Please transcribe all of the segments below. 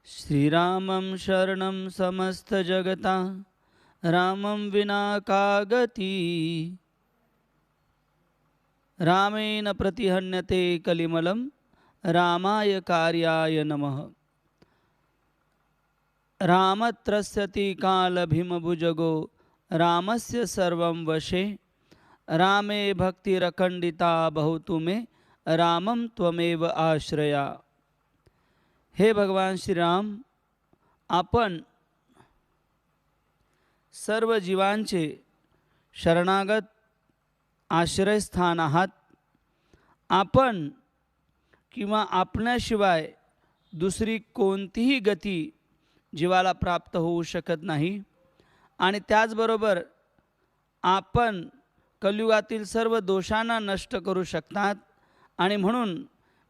श्रीरामं शरणं समस्तजगता रामं विना का गती। रामेण प्रतिहन्यते कलिमलं रामाय कार्याय नमः। रामत्रस्यति कालभीमभुजगो रामस्य सर्वं वशे। रामे भक्तिरखंडिता बहुतु मे रामं त्वमेव आश्रया। हे भगवान श्रीराम, आपण सर्व जीवांचे शरणागत आश्रयस्थान आहात। आपण किंवा आपल्याशिवाय दुसरी कोणतीही गती जीवाला प्राप्त होऊ शकत नाही आणि त्याचबरोबर आपण कलियुगातील सर्व दोषांना नष्ट करू शकतात आणि म्हणून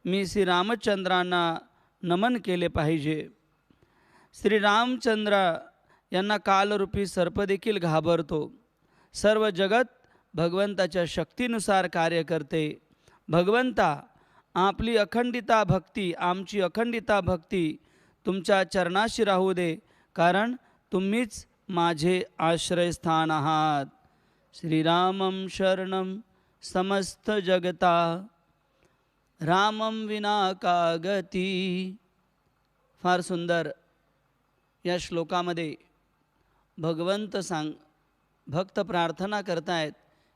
मी श्रीरामचंद्रांना नमन केले पाहिजे। श्रीरामचंद्र यांना कालरूपी सर्प देखील घाबरतो। सर्व जगत भगवंताच्या शक्तीनुसार कार्य करते। भगवंता, आपली अखंडिता भक्ती, आमची अखंडिता भक्ती तुमच्या चरणाशी राहू दे, कारण तुम्हीच माझे आश्रयस्थान आहात। श्रीरामं शरणं समस्त जगता रामं विना का गती। फार सुंदर या श्लोकामध्ये भगवंत भक्त प्रार्थना करतायत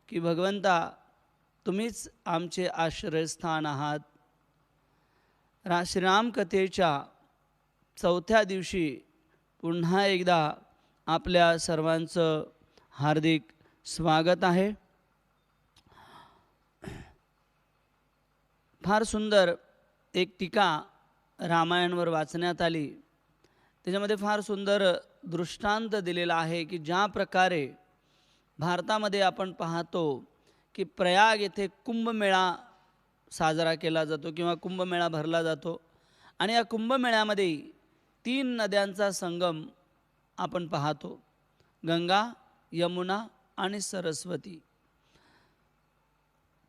की भगवंता, तुम्हीच आमचे आश्रयस्थान आहात। श्रीराम कथेच्या चौथ्या दिवशी पुन्हा एकदा आपल्या सर्वांचं हार्दिक स्वागत आहे। फार सुंदर एक टीका रामायणवर वाचण्यात आली। त्याच्यामध्ये फार सुंदर दृष्टांत दिलेला आहे की ज्या प्रकारे भारतामध्ये आपण पाहतो की प्रयाग येथे कुंभमेळा साजरा केला जातो किंवा कुंभमेळा भरला जातो आणि या कुंभमेळ्यामध्ये 3 नद्यांचा संगम आपण पाहतो, गंगा, यमुना आणि सरस्वती।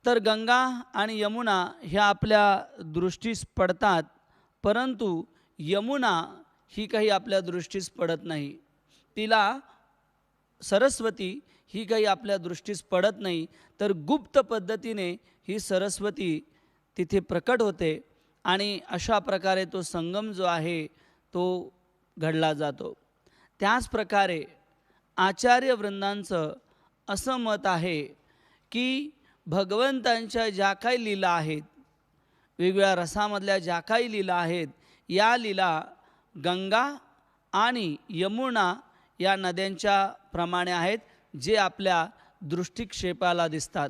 तर गंगा आणि यमुना ह्या आपल्या दृष्टीस पडतात, परंतु यमुना ही काही आपल्या दृष्टीस पडत नाही। तिला सरस्वती ही काही आपल्या दृष्टीस पडत नाही, तर गुप्त पद्धतीने ही सरस्वती तिथे प्रकट होते आणि अशा प्रकारे तो संगम जो आहे तो घडला जातो। त्याच प्रकारे आचार्यवृंदांचं असं मत आहे की भगवंतांच्या ज्या काही लीला आहेत, वेगवेगळ्या रसामधल्या ज्या काही लीला आहेत, या लीला गंगा आणि यमुना या नद्यांच्या प्रमाणे आहेत, जे आपल्या दृष्टिक्षेपाला दिसतात।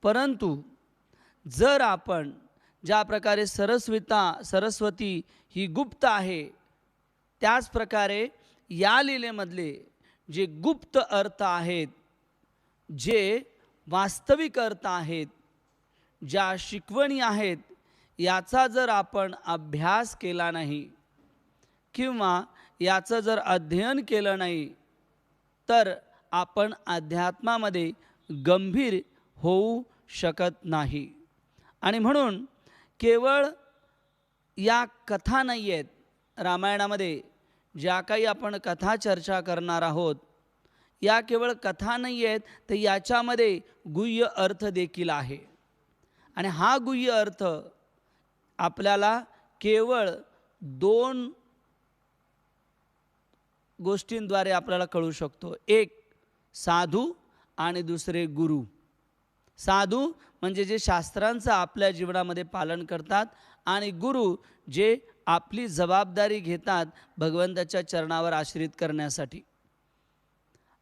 परंतु जर आपण ज्या प्रकारे सरस्वती ही गुप्त आहे, त्याच प्रकारे या लीलेमधले जे गुप्त अर्थ आहेत, जे वास्तविक अर्थ आहेत, ज्या शिकवणी आहेत, याचा जर आपण अभ्यास केला नाही किंवा याचं जर अध्ययन केलं नाही, तर आपण अध्यात्मामध्ये गंभीर होऊ शकत नाही। आणि म्हणून केवळ या कथा नाही आहेत, रामायणामध्ये ज्या काही आपण कथा चर्चा करणार आहोत, या केवळ कथा नाही आहेत, तर याच्यामध्ये गुह्य अर्थ देखील आहे। आणि हा गुह्य अर्थ आपल्याला केवळ 2 गोष्टींद्वारे आपल्याला कळू शकतो। एक साधू आणि दुसरे गुरु। साधू म्हणजे जे शास्त्रांचं आपल्या जीवनामध्ये पालन करतात आणि गुरु जे आपली जबाबदारी घेतात भगवंताच्या चरणावर आश्रित करण्यासाठी।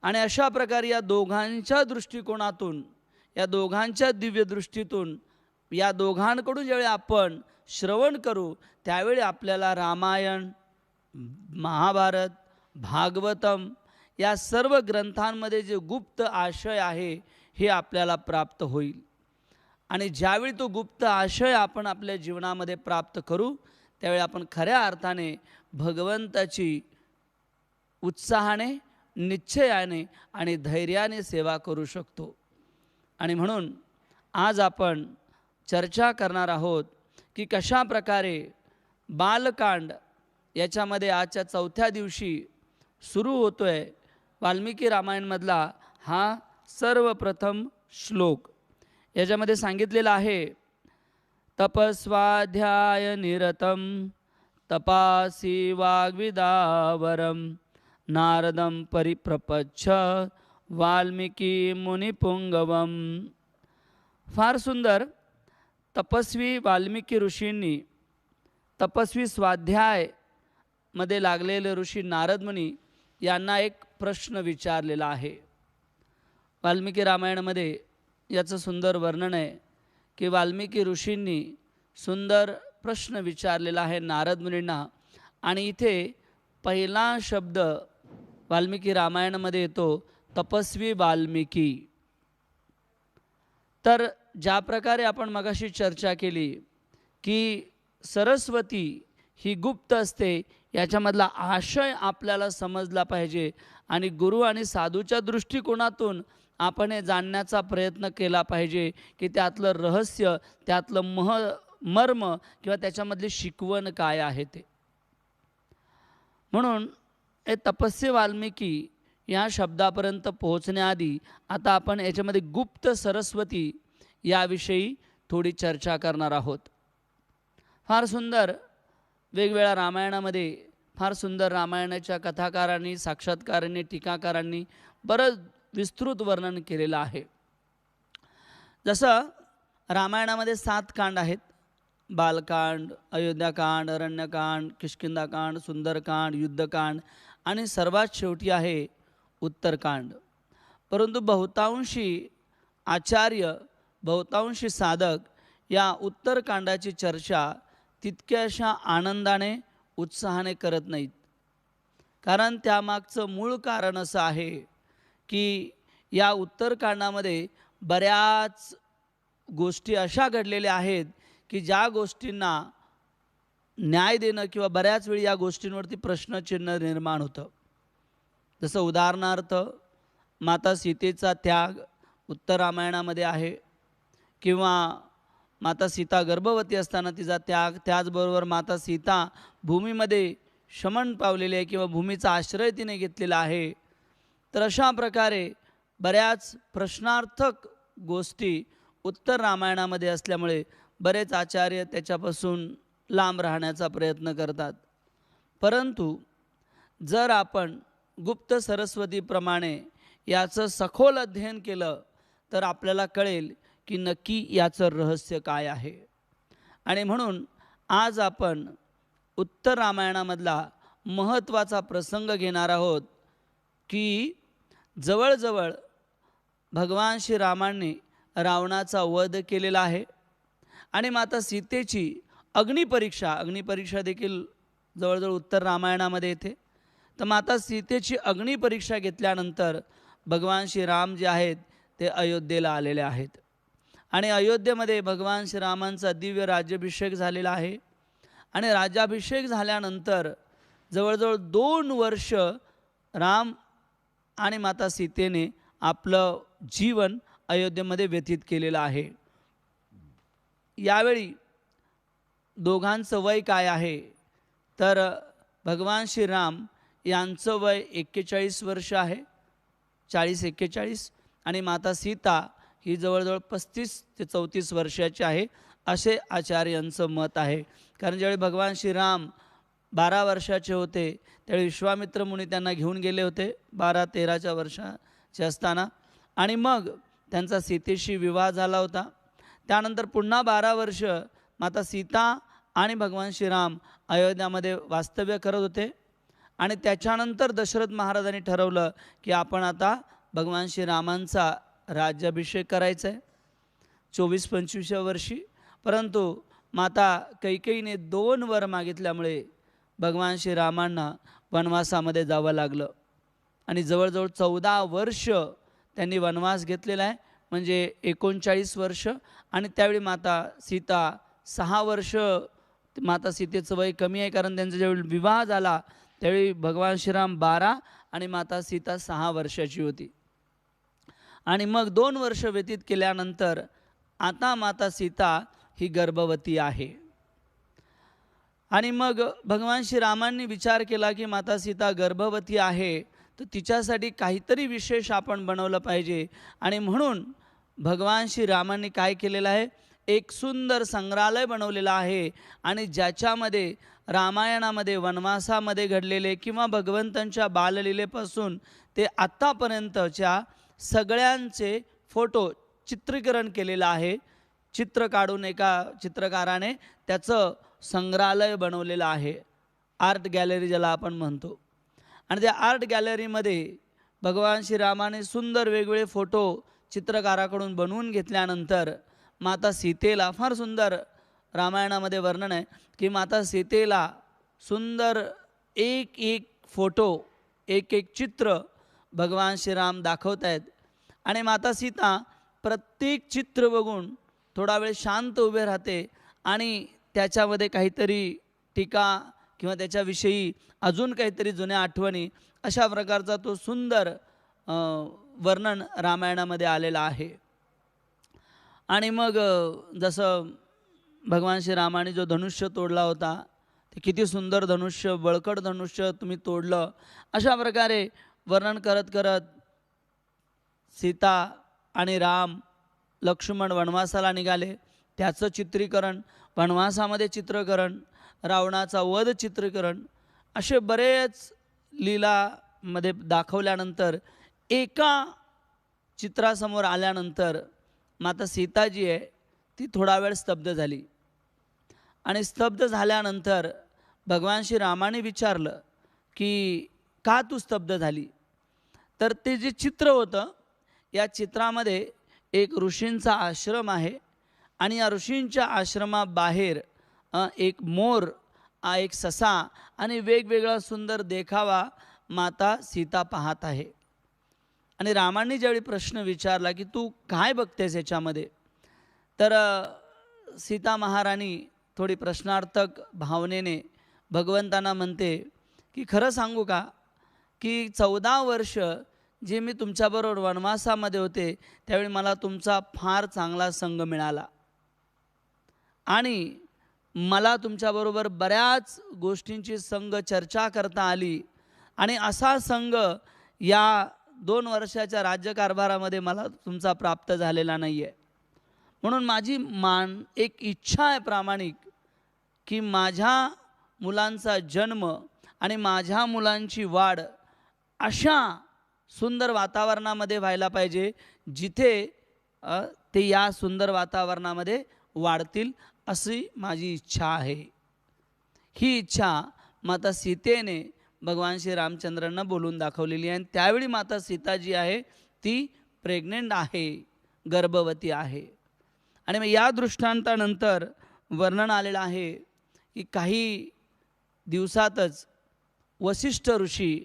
आणि अशा प्रकारे या दोघांच्या दृष्टिकोनातून, या दोघांच्या दिव्य दृष्टीतून, या दोघांकडून ज्यावेळी आपण श्रवण करू, त्यावेळी आपल्याला रामायण, महाभारत, भागवतम या सर्व ग्रंथांमध्ये जे गुप्त आशय आहे हे आपल्याला प्राप्त होईल। आणि ज्यावेळी तो गुप्त आशय आपण आपल्या जीवनामध्ये प्राप्त करू, त्यावेळी आपण खऱ्या अर्थाने भगवंताची उत्साहाने, निश्चयाने आणि धैर्याने सेवा करू शकतो। आणि म्हणून आज आपण चर्चा करणार आहोत की कशा प्रकारे बालकांड याच्यामध्ये आजच्या 4थ्या दिवशी सुरू होतोय वाल्मिकी रामायणमधला हा सर्वप्रथम श्लोक. याच्यामध्ये सांगितलेलं आहे, तपस्वाध्याय निरतम तपासी वाग्विदावरम नारदम परिप्रपच्छ वाल्मिकी मुनिपुंगवम. फार सुंदर. तपस्वी वाल्मिकी ऋषींनी तपस्वी स्वाध्याय मध्ये लागलेले ऋषी नारद मुनी यांना एक प्रश्न विचारलेला आहे. वाल्मिकी रामायणामध्ये याचं सुंदर वर्णन आहे की वाल्मिकी ऋषींनी सुंदर प्रश्न विचारलेला आहे नारद मुनींना. आणि इथे पहिला शब्द वाल्मिकी रामायणामध्ये येतो तपस्वी वाल्मिकी. तर ज्या प्रकारे आपण मगाशी चर्चा केली की सरस्वती ही गुप्त असते, याच्यामधला आशय आपल्याला समजला पाहिजे आणि गुरु आणि साधूच्या दृष्टिकोनातून आपण हे जाणण्याचा प्रयत्न केला पाहिजे की त्यातलं रहस्य, त्यातलं मर्म किंवा त्याच्यामधली शिकवण काय आहे ते. म्हणून हे तपस्वी वाल्मिकी या शब्दापर्यंत पोहोचण्याआधी आता आपण याच्यामध्ये गुप्त सरस्वती याविषयी थोडी चर्चा करणार आहोत. फार सुंदर वेगवेगळ्या रामायणामध्ये फार सुंदर रामायणाच्या कथाकारांनी, साक्षात्कारांनी, टीकाकारांनी बरंच विस्तृत वर्णन केलेलं आहे. जसं रामायणामध्ये 7 कांड आहेत, बालकांड, अयोध्याकांड, अरण्यकांड, किष्किंधाकांड, सुंदरकांड, युद्धकांड आणि सर्वात शेवटी आहे उत्तरकांड. परंतु बहुतांशी आचार्य, बहुतांशी साधक या उत्तरकांडाची चर्चा तितक्याशा आनंदाने, उत्साहाने करत नाहीत. कारण त्यामागचं मूळ कारण असं आहे की या उत्तरकांडामध्ये बऱ्याच गोष्टी अशा घडलेल्या आहेत की ज्या गोष्टींना न्याय देणं किंवा बऱ्याच वेळी या गोष्टींवरती प्रश्नचिन्ह निर्माण होतं. जसं उदाहरणार्थ माता सीतेचा त्याग उत्तर रामायणामध्ये आहे, किंवा माता सीता गर्भवती असताना तिचा त्याग, त्याचबरोबर माता सीता भूमीमध्ये शमन पावलेली आहे किंवा भूमीचा आश्रय तिने घेतलेला आहे. तर अशा प्रकारे बऱ्याच प्रश्नार्थक गोष्टी उत्तर रामायणामध्ये असल्यामुळे बरेच आचार्य त्याच्यापासून लांब राहण्याचा प्रयत्न करतात. परंतु जर आपण गुप्त सरस्वतीप्रमाणे याचं सखोल अध्ययन केलं तर आपल्याला कळेल की नक्की याचं रहस्य काय आहे. आणि म्हणून आज आपण उत्तर रामायणामधला महत्त्वाचा प्रसंग घेणार आहोत की जवळजवळ भगवान श्रीरामांनी रावणाचा वध केलेला आहे आणि माता सीतेची अग्निपरीक्षा देखील जवळजवळ उत्तर रामायणामध्ये येते. तर माता सीतेची अग्निपरीक्षा घेतल्यानंतर भगवान श्रीराम जे आहेत ते अयोध्येला आलेले आहेत आणि अयोध्येमध्ये भगवान श्रीरामांचा दिव्य राज्याभिषेक झालेला आहे. आणि राज्याभिषेक झाल्यानंतर जवळजवळ 2 वर्ष राम आणि माता सीतेने आपलं जीवन अयोध्येमध्ये व्यतीत केलेलं आहे. यावेळी दोघांचं वय काय आहे तर भगवान श्रीराम यांचं वय 41 वर्ष आहे, 40-41, आणि माता सीता ही जवळजवळ 35 ते 34 वर्षाची आहे असे आचार्यांचं मत आहे. कारण ज्यावेळी भगवान श्रीराम 12 वर्षाचे होते त्यावेळी विश्वामित्र मुनी त्यांना घेऊन गेले होते 12-13 वर्षाचे असताना, आणि मग त्यांचा सीतेशी विवाह झाला होता. त्यानंतर पुन्हा 12 वर्ष माता सीता आणि भगवान श्रीराम अयोध्यामध्ये वास्तव्य करत होते. आणि त्याच्यानंतर दशरथ महाराजांनी ठरवलं की आपण आता भगवान श्रीरामांचा राज्याभिषेक करायचा आहे 24-25 वर्षी. परंतु माता कैकेयीने 2 वर मागितल्यामुळे भगवान श्रीरामांना वनवासामध्ये जावं लागलं आणि जवळजवळ 14 वर्ष त्यांनी वनवास घेतलेला आहे, म्हणजे 39 वर्ष. आणि त्यावेळी माता सीता 6 वर्ष, माता सीतेचं वय कमी आहे कारण त्यांचा ज्यावेळी विवाह झाला त्यावेळी भगवान श्रीराम 12 आणि माता सीता 6 वर्षाची होती. आणि मग 2 वर्ष व्यतीत केल्यानंतर आता माता सीता ही गर्भवती आहे. आणि मग भगवान श्रीरामांनी विचार केला की माता सीता गर्भवती आहे, तर तिच्यासाठी काहीतरी विशेष आपण बनवलं पाहिजे. आणि म्हणून भगवान श्रीरामांनी काय केलेलं आहे, एक सुंदर संग्रहालय बनवलेलं आहे. आणि ज्याच्यामध्ये रामायणामध्ये वनवासामध्ये घडलेले किंवा भगवंतांच्या बाललीलेपासून ते आत्तापर्यंतच्या सगळ्यांचे फोटो चित्रीकरण केलेलं आहे. चित्र काढून एका चित्रकाराने त्याचं संग्रहालय बनवलेलं आहे, आर्ट गॅलरी ज्याला आपण म्हणतो. आणि त्या आर्ट गॅलरीमध्ये भगवान श्रीरामाने सुंदर वेगवेगळे फोटो चित्रकाराकडून बनवून घेतल्यानंतर माता सीतेला, फार सुंदर रामायणामध्ये वर्णन आहे की माता सीतेला सुंदर एक एक फोटो, एक एक चित्र भगवान श्रीराम दाखवत आहेत. आणि माता सीता प्रत्येक चित्र बघून थोडा वेळ शांत उभे राहते आणि त्याच्यामध्ये काहीतरी टीका किंवा त्याच्याविषयी अजून काहीतरी जुन्या आठवणी, अशा प्रकारचा तो सुंदर वर्णन रामायणामध्ये आलेला आहे. आणि मग जसं भगवान श्रीरामाने जो धनुष्य तोडला होता, ते किती सुंदर धनुष्य, बळकट धनुष्य तुम्ही तोडलं, अशा प्रकारे वर्णन करत करत सीता आणि राम लक्ष्मण वनवासाला निघाले. त्याचं चित्रीकरण, वनवासामध्ये चित्रीकरण, रावणाचा वध चित्रीकरण, असे बरेच लीलामध्ये दाखवल्यानंतर एका चित्रासमोर आल्यानंतर माता सीता जी आहे ती थोडा वेळ स्तब्ध झाली. आणि स्तब्ध झाल्यानंतर भगवान श्रीरामाने विचारलं की का तू स्तब्ध झाली. तर ते जे चित्र होतं, या चित्रामध्ये एक ऋषींचा आश्रम आहे आणि या ऋषींच्या आश्रमाबाहेर एक मोर, एक ससा आणि वेगवेगळा सुंदर देखावा माता सीता पाहत आहे. आणि रामांनी ज्यावेळी प्रश्न विचारला की तू काय बघतेस याच्यामध्ये, तर सीता महाराणी थोडी प्रश्नार्थक भावनेने भगवंतांना म्हणते की खरं सांगू का की 14 वर्ष जे मी तुमच्याबरोबर वनवासामध्ये होते त्यावेळी मला तुमचा फार चांगला संग मिळाला आणि मला तुमच्याबरोबर बऱ्याच गोष्टींची संग चर्चा करता आली. आणि असा संग या 2 वर्षाच्या राज्यकारभारामध्ये मला तुमचा प्राप्त झालेला नाही आहे. म्हणून माझी एक इच्छा आहे प्रामाणिक की माझ्या मुलांचा जन्म आणि माझ्या मुलांची वाढ अशा सुंदर वातावरणामध्ये व्हायला पाहिजे जिथे ते या सुंदर वातावरणामध्ये वाढतील, अशी माझी इच्छा आहे. ही इच्छा माता सीतेने भगवान श्री रामचंद्रांना बोलून दाखवलेली आहे. आणि त्यावेळी माता सीता जी आहे ती प्रेग्नेंट आहे, गर्भवती आहे. आणि मग या दृष्टांतानंतर वर्णन आलेलं आहे की काही दिवसातच वसिष्ठ ऋषी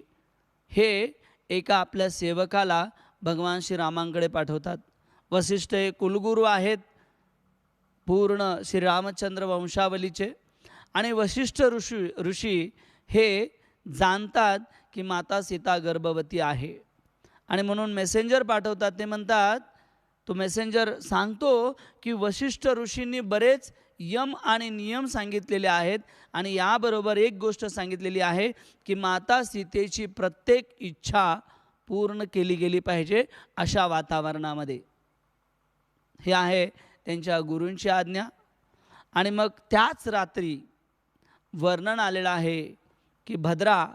हे एका आपल्या सेवकाला भगवान श्रीरामांकडे पाठवतात. वसिष्ठ हे कुलगुरू आहेत पूर्ण श्रीरामचंद्र वंशावलीचे. आणि वसिष्ठ ऋषी हे जाणतात की माता सीता गर्भवती आहे आणि म्हणून मेसेंजर पाठवतात. ते म्हणतात, तो मेसेंजर सांगतो की वसिष्ठ ऋषींनी बरेच यम आणि नियम सांगितलेले आहेत आणि याबरोबर एक गोष्ट सांगितलेली आहे की माता सीतेची प्रत्येक इच्छा पूर्ण केली गेली पाहिजे अशा वातावरणामध्ये. हे आहे त्यांच्या गुरूंची आज्ञा. आणि मग त्याच रात्री वर्णन आलेलं आहे की भद्रा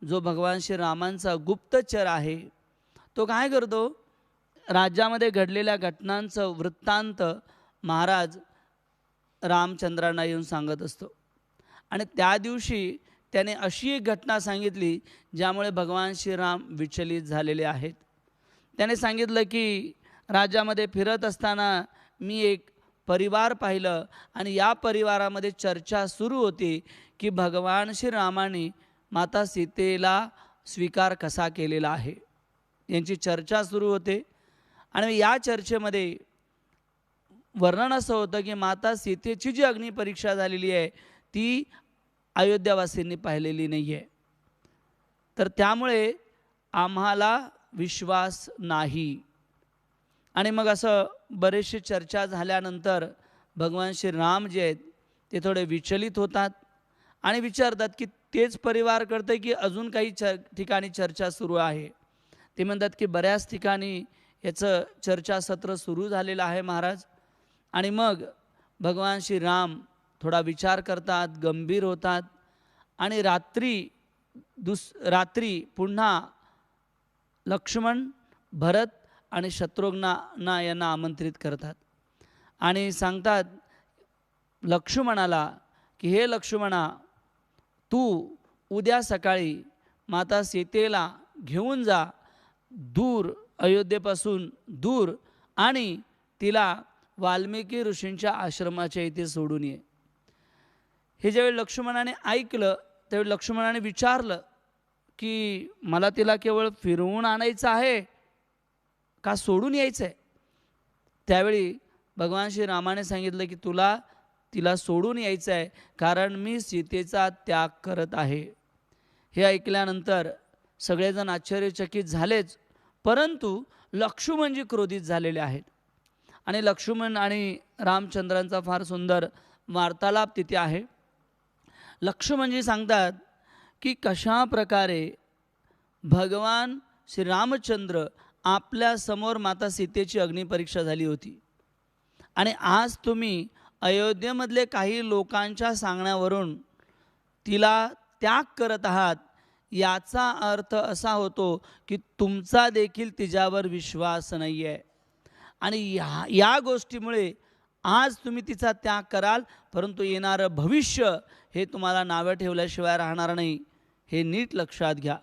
जो भगवान श्रीरामांचा गुप्तचर आहे तो काय करतो, राज्यामध्ये घडलेल्या घटनांचं वृत्तांत महाराज रामचंद्रांना येऊन सांगत असतो. आणि त्या दिवशी त्याने अशी एक घटना सांगितली ज्यामुळे भगवान श्रीराम विचलित झालेले आहेत. त्याने सांगितलं की राज्यामध्ये फिरत असताना मी एक परिवार पाहिलं आणि या परिवारामध्ये चर्चा सुरू होती की भगवान श्रीरामाने माता सीतेला स्वीकार कसा केलेला आहे, यांची चर्चा सुरू होते. आणि या चर्चेमध्ये वर्णन असं होतं की माता सीतेची जी अग्निपरीक्षा झालेली आहे ती अयोध्यावासींनी पाहिलेली नाही आहे, तर त्यामुळे आम्हाला विश्वास नाही. आणि मग असं बरेचशी चर्चा झाल्यानंतर भगवान श्रीराम जे आहेत ते थोडे विचलित होतात आणि विचारतात की तेच परिवार करतं की अजून काही ठिकाणी चर्चा सुरू आहे. ते म्हणतात की बऱ्याच ठिकाणी याचं चर्चासत्र सुरू झालेलं आहे महाराज. आणि मग भगवान श्रीराम थोडा विचार करतात, गंभीर होतात आणि रात्री पुन्हा लक्ष्मण, भरत आणि शत्रुघ्नांना यांना आमंत्रित करतात आणि सांगतात लक्ष्मणाला की हे लक्ष्मणा, तू उद्या सकाळी माता सीतेला घेऊन जा दूर, अयोध्येपासून दूर, आणि तिला वाल्मिकी ऋषींच्या आश्रमाच्या इथे सोडून ये. हे ज्यावेळी लक्ष्मणाने ऐकलं त्यावेळी लक्ष्मणाने विचारलं की मला तिला केवळ फिरवून आणायचं आहे का सोडून यायचं आहे? त्यावेळी भगवान श्रीरामाने सांगितलं की तुला तिला सोडून यायचं आहे, कारण मी सीतेचा त्याग करत आहे. हे ऐकल्यानंतर सगळेजण आश्चर्यचकित झालेच, परंतु लक्ष्मणजी क्रोधित झालेले आहेत. आणि लक्ष्मण आणि रामचंद्रांचा फार सुंदर वार्तालाप तिथे आहे. लक्ष्मणजी सांगतात की कशा प्रकारे भगवान श्रीरामचंद्र आपल्या समोर माता सीतेची अग्निपरीक्षा झाली होती आणि आज तुम्ही अयोध्येमधले काही लोकांच्या सांगण्यावरून तिला त्याग करत आहात. याचा अर्थ असा होतो की तुमचा देखील तिच्यावर विश्वास नाही आहे आणि या गोष्टीमुळे आज तुम्ही तिचा त्याग कराल, परंतु येणारं भविष्य हे तुम्हाला नावं ठेवल्याशिवाय राहणार नाही, हे नीट लक्षात घ्या.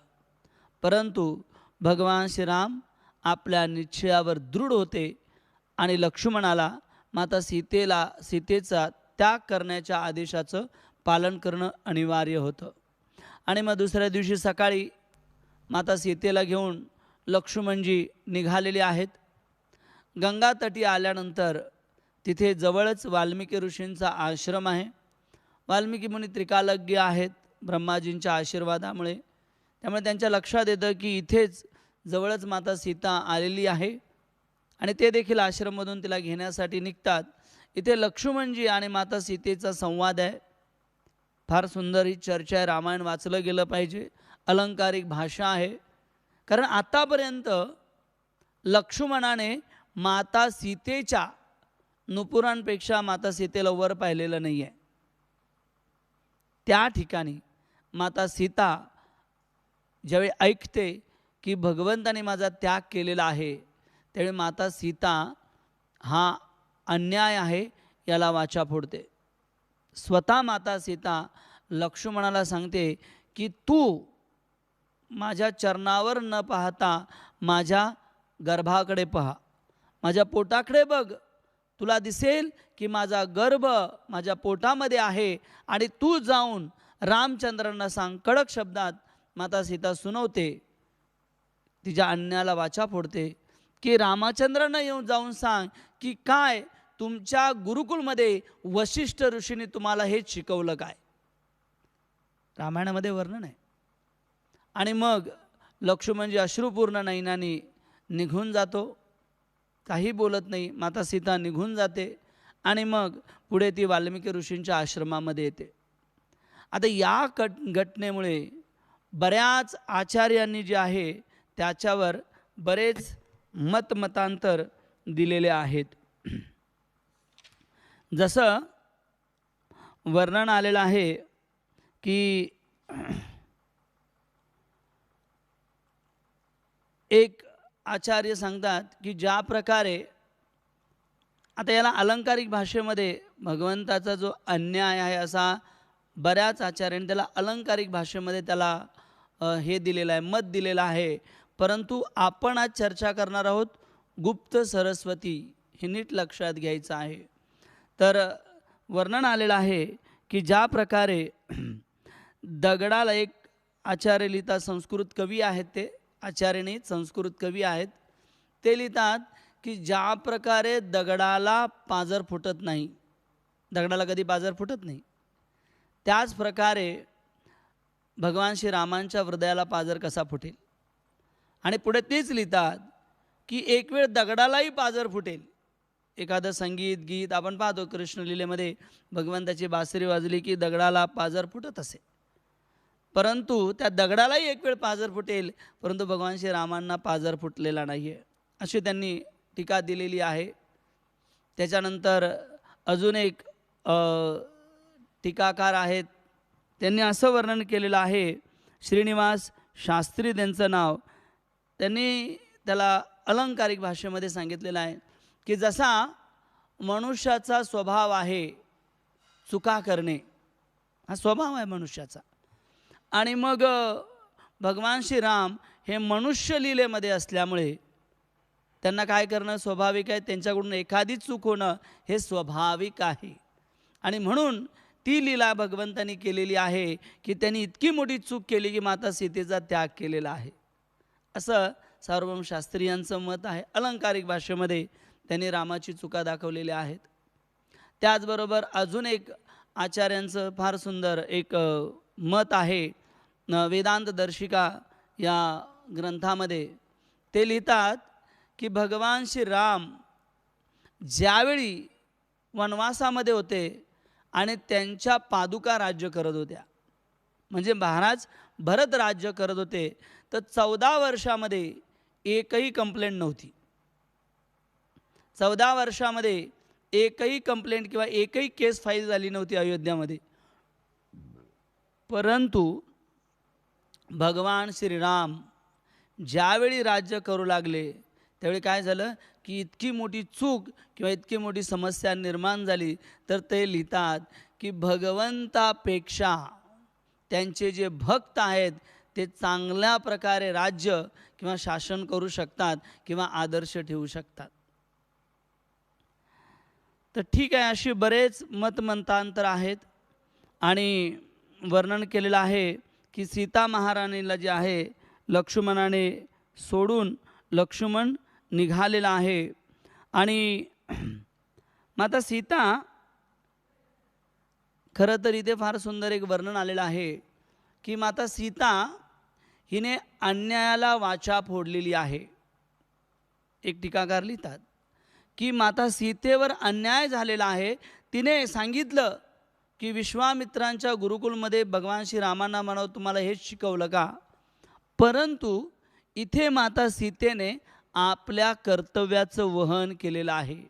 परंतु भगवान श्रीराम आपल्या निश्चयावर दृढ होते आणि लक्ष्मणाला माता सीतेचा त्याग करण्याच्या आदेशाचं पालन करणं अनिवार्य होतं. आणि मग दुसऱ्या दिवशी सकाळी माता सीतेला घेऊन लक्ष्मणजी निघालेले आहेत. गंगातटी आल्यानंतर तिथे जवळच वाल्मिकी ऋषींचा आश्रम आहे. वाल्मिकी मुनी त्रिकालज्ञ आहेत ब्रह्माजींच्या आशीर्वादामुळे, त्यामुळे त्यांच्या लक्षात येतं की इथेच जवळच माता सीता आलेली आहे आणि ते देखील आश्रममधून तिला घेण्यासाठी निघतात. इथे लक्ष्मणजी आणि माता सीतेचा संवाद आहे. फार सुंदर ही चर्चा आहे. रामायण वाचलं गेलं पाहिजे. अलंकारिक भाषा आहे, कारण आतापर्यंत लक्ष्मणाने माता सीतेच्या नुपुरांपेक्षा माता सीतेला वर पाहिलेलं नाही आहे. त्या ठिकाणी माता सीता ज्यावेळी ऐकते की भगवंताने माझा त्याग केलेला आहे, त्यावेळी माता सीता हा अन्याय आहे याला वाचा फोडते. स्वतः माता सीता लक्ष्मणाला सांगते की तू माझ्या चरणावर न पाहता माझ्या गर्भाकडे पहा, माझ्या पोटाकडे बघ, तुला दिसेल की माझा गर्भ माझ्या पोटामध्ये आहे आणि तू जाऊन रामचंद्रांना सांग. कडक शब्दात माता सीता सुनवते, तिच्या अन्याला वाचा फोडते की रामचंद्रांना येऊन जाऊन सांग की काय तुमच्या गुरुकुलमध्ये वशिष्ठ ऋषीने तुम्हाला हेच शिकवलं काय. रामायणामध्ये वर्णन आहे. आणि मग लक्ष्मणजी अश्रुपूर्ण नयनाने निघून जातो, काही बोलत नाही. माता सीता निघून जाते आणि मग पुढे ती वाल्मिकी ऋषींच्या आश्रमामध्ये येते. आता या घटनेमुळे बऱ्याच आचार्यांनी जे आहे त्याच्यावर बरेच मतांतर दिलेले आहेत. जसं वर्णन आलेलं आहे की एक आचार्य सांगतात की ज्या प्रकारे आता याला अलंकारिक भाषेमध्ये भगवंताचा जो अन्याय आहे असा बऱ्याच आचार्यांनी त्याला अलंकारिक भाषेमध्ये त्याला हे दिलेलं आहे, मत दिलेलं आहे. परंतु आपण आज चर्चा करणार आहोत गुप्त सरस्वती, हे नीट लक्षात घ्यायचं आहे. तर वर्णन आलेलं आहे की ज्या प्रकारे दगडाला एक आचार्य लिहितात, संस्कृत कवी आहेत ते, आचार्य नाही संस्कृत कवी आहेत, ते लिहितात की ज्या प्रकारे दगडाला पाजर फुटत नाही, दगडाला कधी पाजर फुटत नाही, त्याच प्रकारे भगवान श्रीरामांच्या हृदयाला पाजर कसा फुटेल. आणि पुढे तेच लिहितात की एक वेळ दगडालाही पाजर फुटेल, एखादं संगीत गीत आपण पाहतो कृष्णलीलेमध्ये भगवंताची बासरी वाजली की दगडाला पाजर फुटत असे, परंतु त्या दगडालाही एक वेळ पाजर फुटेल, परंतु भगवान श्रीरामांना पाजर फुटलेला नाही आहे, अशी त्यांनी टीका दिलेली आहे. त्याच्यानंतर अजून एक टीकाकार आहेत, त्यांनी असं वर्णन केलेलं आहे, श्रीनिवास शास्त्री त्यांचं नाव, त्यांनी त्याला अलंकारिक भाषेमध्ये सांगितलेलं आहे की जसा मनुष्याचा स्वभाव आहे चुका करणे, हा स्वभाव आहे मनुष्याचा, आणि मग भगवान श्रीराम हे मनुष्य लीलेमध्ये असल्यामुळे त्यांना काय करणं स्वाभाविक आहे, त्यांच्याकडून एखादी चूक होणं हे स्वाभाविक आहे. आणि म्हणून ती लीला भगवंतांनी केलेली आहे की त्यांनी इतकी मोठी चूक केली की माता सीतेचा त्याग केलेला आहे, असं सार्वभौम शास्त्री यांचं मत आहे. अलंकारिक भाषेमध्ये त्यांनी रामाची चुका दाखवलेल्या आहेत. त्याचबरोबर अजून एक आचार्यांचं फार सुंदर एक मत आहे वेदांत दर्शिका या ग्रंथामध्ये. ते लिहितात की भगवान श्री राम ज्यावेळी वनवासामध्ये होते आणि त्यांच्या पादुका राज्य करत होत्या, म्हणजे महाराज भरत राज्य करत होते, तर 14 वर्षामध्ये एकही कंप्लेंट नव्हती. 14 वर्षामध्ये एकही कंप्लेंट किंवा एकही केस फाईल झाली नव्हती अयोध्यामध्ये. परंतु भगवान श्रीराम ज्यावेळी राज्य करू लागले त्यावेळी काय झालं की इतकी मोठी चूक किंवा इतकी मोठी समस्या निर्माण झाली. तर ते लिहितात की भगवंतापेक्षा त्यांचे जे भक्त आहेत ते चांगल्या प्रकारे राज्य किंवा शासन करू शकतात किंवा आदर्श ठेवू शकतात. तर ठीक आहे, अशी बरेच मतमतांतर आहेत. आणि वर्णन केलेलं आहे की सीता महाराणीला जे आहे लक्ष्मणाने सोडून लक्ष्मण निघालेला आहे. आणि माता सीता, खरं तर इथे फार सुंदर एक वर्णन आलेलं आहे की माता सीता हिने अन्यायाला वाचा फोडलेली आहे. एक टीकाकार लिहितात की माता सीतेवर अन्याय झालेला आहे. तिने सांगितलं की विश्वामित्रांच्या गुरुकुलमध्ये भगवान श्रीरामांना म्हणावं तुम्हाला हेच शिकवलं का, परंतु इथे माता सीतेने आपल्या कर्तव्याचं वहन केलेलं आहे.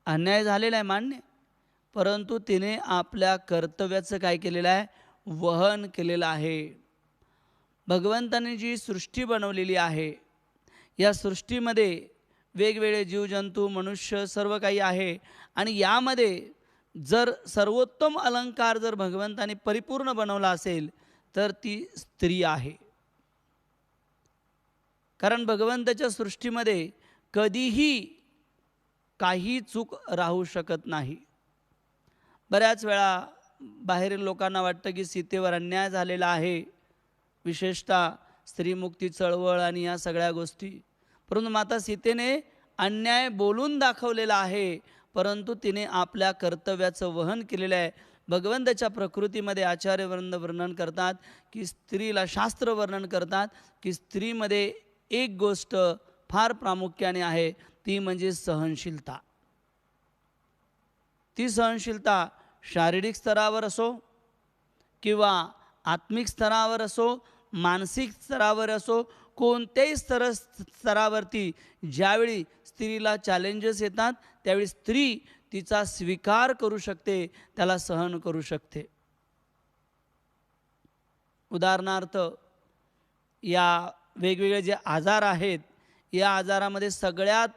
अन्याय झालेला आहे मान्य, परंतु तिने आपल्या कर्तव्याचं काय केलेलं आहे, वहन केलेलं आहे. भगवंताने जी सृष्टी बनवलेली आहे, या सृष्टीमध्ये वेगवेगळे जीवजंतू मनुष्य सर्व काही आहे. आणि यामध्ये जर सर्वोत्तम अलंकार जर भगवंताने परिपूर्ण बनवला असेल तर ती स्त्री आहे. कारण भगवंताच्या सृष्टीमध्ये कधीही काही चूक राहू शकत नाही. बऱ्याच वेळा बाहेरील लोकांना वाटतं की सीतेवर अन्याय झालेला आहे, विशेषतः स्त्रीमुक्ती चळवळ आणि या सगळ्या गोष्टी, परंतु माता सीतेने अन्याय बोलून दाखवलेला आहे, परंतु तिने आपल्या कर्तव्याचं वहन केलेलं आहे. भगवंताच्या प्रकृतीमध्ये आचार्यवृंद वर्णन करतात की स्त्रीला, शास्त्र वर्णन करतात की स्त्रीमध्ये एक गोष्ट फार प्रामुख्याने आहे, ती म्हणजे सहनशीलता. ती सहनशीलता शारीरिक स्तरावर असो किंवा आत्मिक स्तरावर असो, मानसिक स्तरावर असो, कोणत्याही स्तरावरती ज्यावेळी स्त्रीला चॅलेंजेस येतात त्यावेळी स्त्री तिचा स्वीकार करू शकते, त्याला सहन करू शकते. उदाहरणार्थ, या वेगवेगळे जे आजार आहेत, या आजारामध्ये सगळ्यात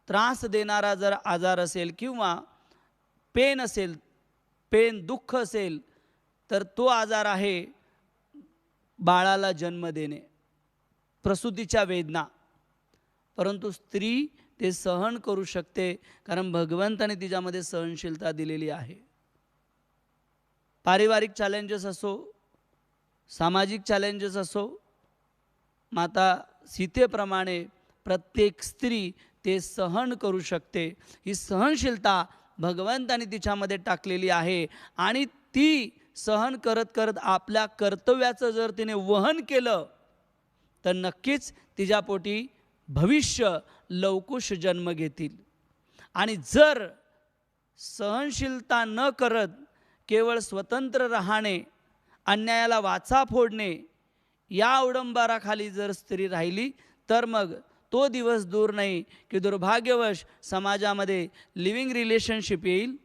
त्रास देणारा जर आजार असेल किंवा पेन असेल, दुःख असेल, तर तो आजार आहे बाळाला जन्म देणे, प्रसूतीच्या वेदना. परंतु स्त्री ते सहन करू शकते, कारण भगवंताने तिच्यामध्ये सहनशीलता दिलेली आहे. पारिवारिक चॅलेंजेस असो, सामाजिक चॅलेंजेस असो, माता सीतेप्रमाणे प्रत्येक स्त्री ते सहन करू शकते. ही सहनशीलता भगवंताने तिच्यामध्ये टाकलेली आहे. आणि ती सहन करत करत आपल्या कर्तव्याचं जर तिने वहन केलं तर नक्कीच तिच्यापोटी भविष्य लवकुश जन्म घेतील. आणि जर सहनशीलता न करत केवळ स्वतंत्र राहणे, अन्यायाला वाचा फोडणे या अवडंबराखाली जर स्त्री राहिली तर मग तो दिवस दूर नाही की दुर्भाग्यवश समाजामध्ये लिव्हिंग रिलेशनशिप येईल.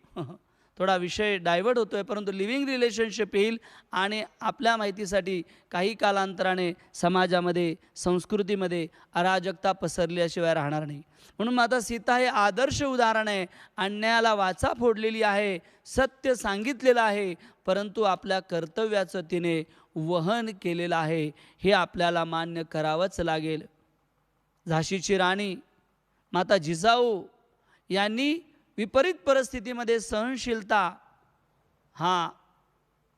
थोडा विषय डायव्हर्ट होतो आहे, परंतु लिव्हिंग रिलेशनशिप येईल आणि आपल्या माहितीसाठी काही कालांतराने समाजामध्ये संस्कृतीमध्ये अराजकता पसरल्याशिवाय राहणार नाही. म्हणून माता सीता हे आदर्श उदाहरण आहे. अन्यायाला वाचा फोडलेली आहे, सत्य सांगितलेलं आहे, परंतु आपल्या कर्तव्याचं तिने वहन केलेलं आहे. हे आपल्याला मान्य करावंच लागेल. झाशीची राणी माता जिजाऊ यांनी विपरीत परिस्थितीमध्ये सहनशीलता हा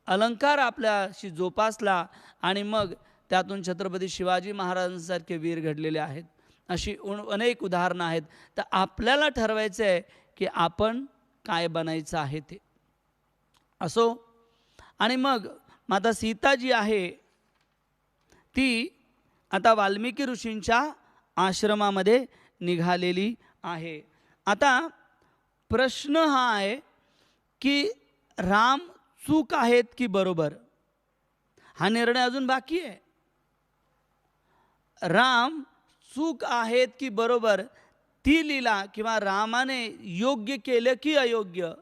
अलंकार आपल्याशी जोपासला आणि मग त्यातून छत्रपती शिवाजी महाराजांसारखे वीर घडलेले आहेत. अशी अनेक उदाहरणं आहेत. तर आपल्याला ठरवायचं आहे की आपण काय बनायचं आहे ते असो. आणि मग माता सीता जी आहे ती आता वाल्मिकी ऋषींच्या आश्रमामध्ये निघालेली आहे. आता प्रश्न हा आहे की राम चूक आहेत की बरोबर, हा निर्णय अजून बाकी आहे. राम चूक आहेत की बरोबर, ती लीला किंवा रामाने योग्य केलं की अयोग्य,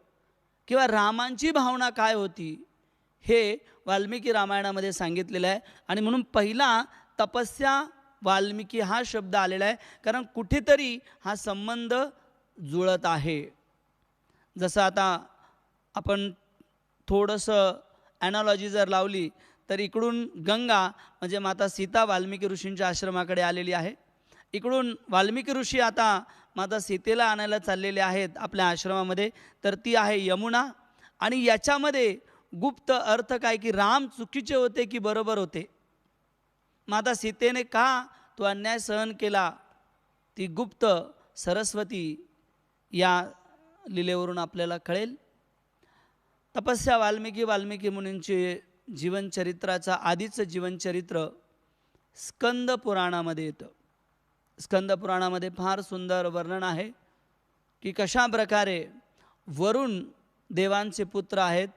किंवा रामांची भावना काय होती, हे वाल्मिकी रामायणामध्ये सांगितलेलं आहे. आणि म्हणून पहिला तपस्या वाल्मिकी हा शब्द आलेला आहे, कारण कुठेतरी हा संबंध जुळत आहे. जसं आता आपण थोडंसं ॲनॉलॉजी जर लावली तर इकडून गंगा म्हणजे माता सीता वाल्मिकी ऋषींच्या आश्रमाकडे आलेली आहे. इकडून वाल्मिकी ऋषी आता माता सीतेला आणायला चाललेले आहेत आपल्या आश्रमामध्ये, तर ती आहे यमुना. आणि याच्यामध्ये गुप्त अर्थ काय की राम चुकीचे होते की बरोबर होते, माता सीतेने का तो अन्याय सहन केला, ती गुप्त सरस्वती या लीलेवरून आपल्याला कळेल. तपस्या वाल्मिकी मुनींचे जीवनचरित्राचा आधीचं जीवनचरित्र स्कंद पुराणामध्ये येतं. स्कंद पुराणामध्ये फार सुंदर वर्णन आहे की कशा प्रकारे वरुण देवांचे पुत्र आहेत,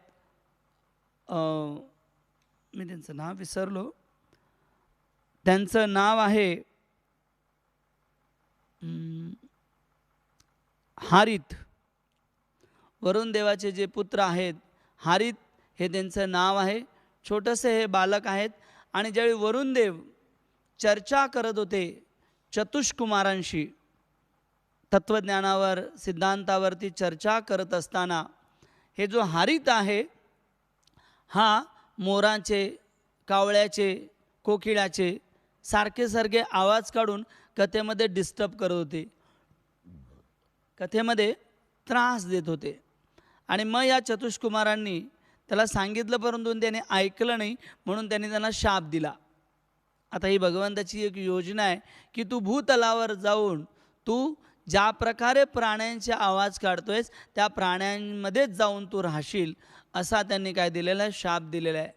मी त्यांचं नाव विसरलो, त्यांचं नाव आहे हारित. वरुण देवाचे जे पुत्र आहेत हारित हे त्यांचं नाव आहे. छोटंसं हे बालक आहेत. आणि ज्यावेळी वरुण देव चर्चा करत होते चतुष्कुमारांशी, तत्त्वज्ञानावर सिद्धांतावरती चर्चा करत असताना हे जो हारित आहे हा मोराचे, कावळ्याचे, कोकिळाचे सारखे सारखे आवाज काढून कथेमध्ये डिस्टर्ब करत होते, कथेमध्ये त्रास देत होते. आणि मग या चतुष्कुमारांनी त्याला सांगितलं, परंतु त्याने ऐकलं नाही, म्हणून त्यांनी त्यांना शाप दिला. आता ही भगवंताची एक योजना आहे की तू भूतलावर जाऊन तू ज्या प्रकारे प्राण्यांचे आवाज काढतोयस त्या प्राण्यांमध्येच जाऊन तू राहशील, असा त्यांनी काय दिलेला आहे, शाप दिलेला आहे.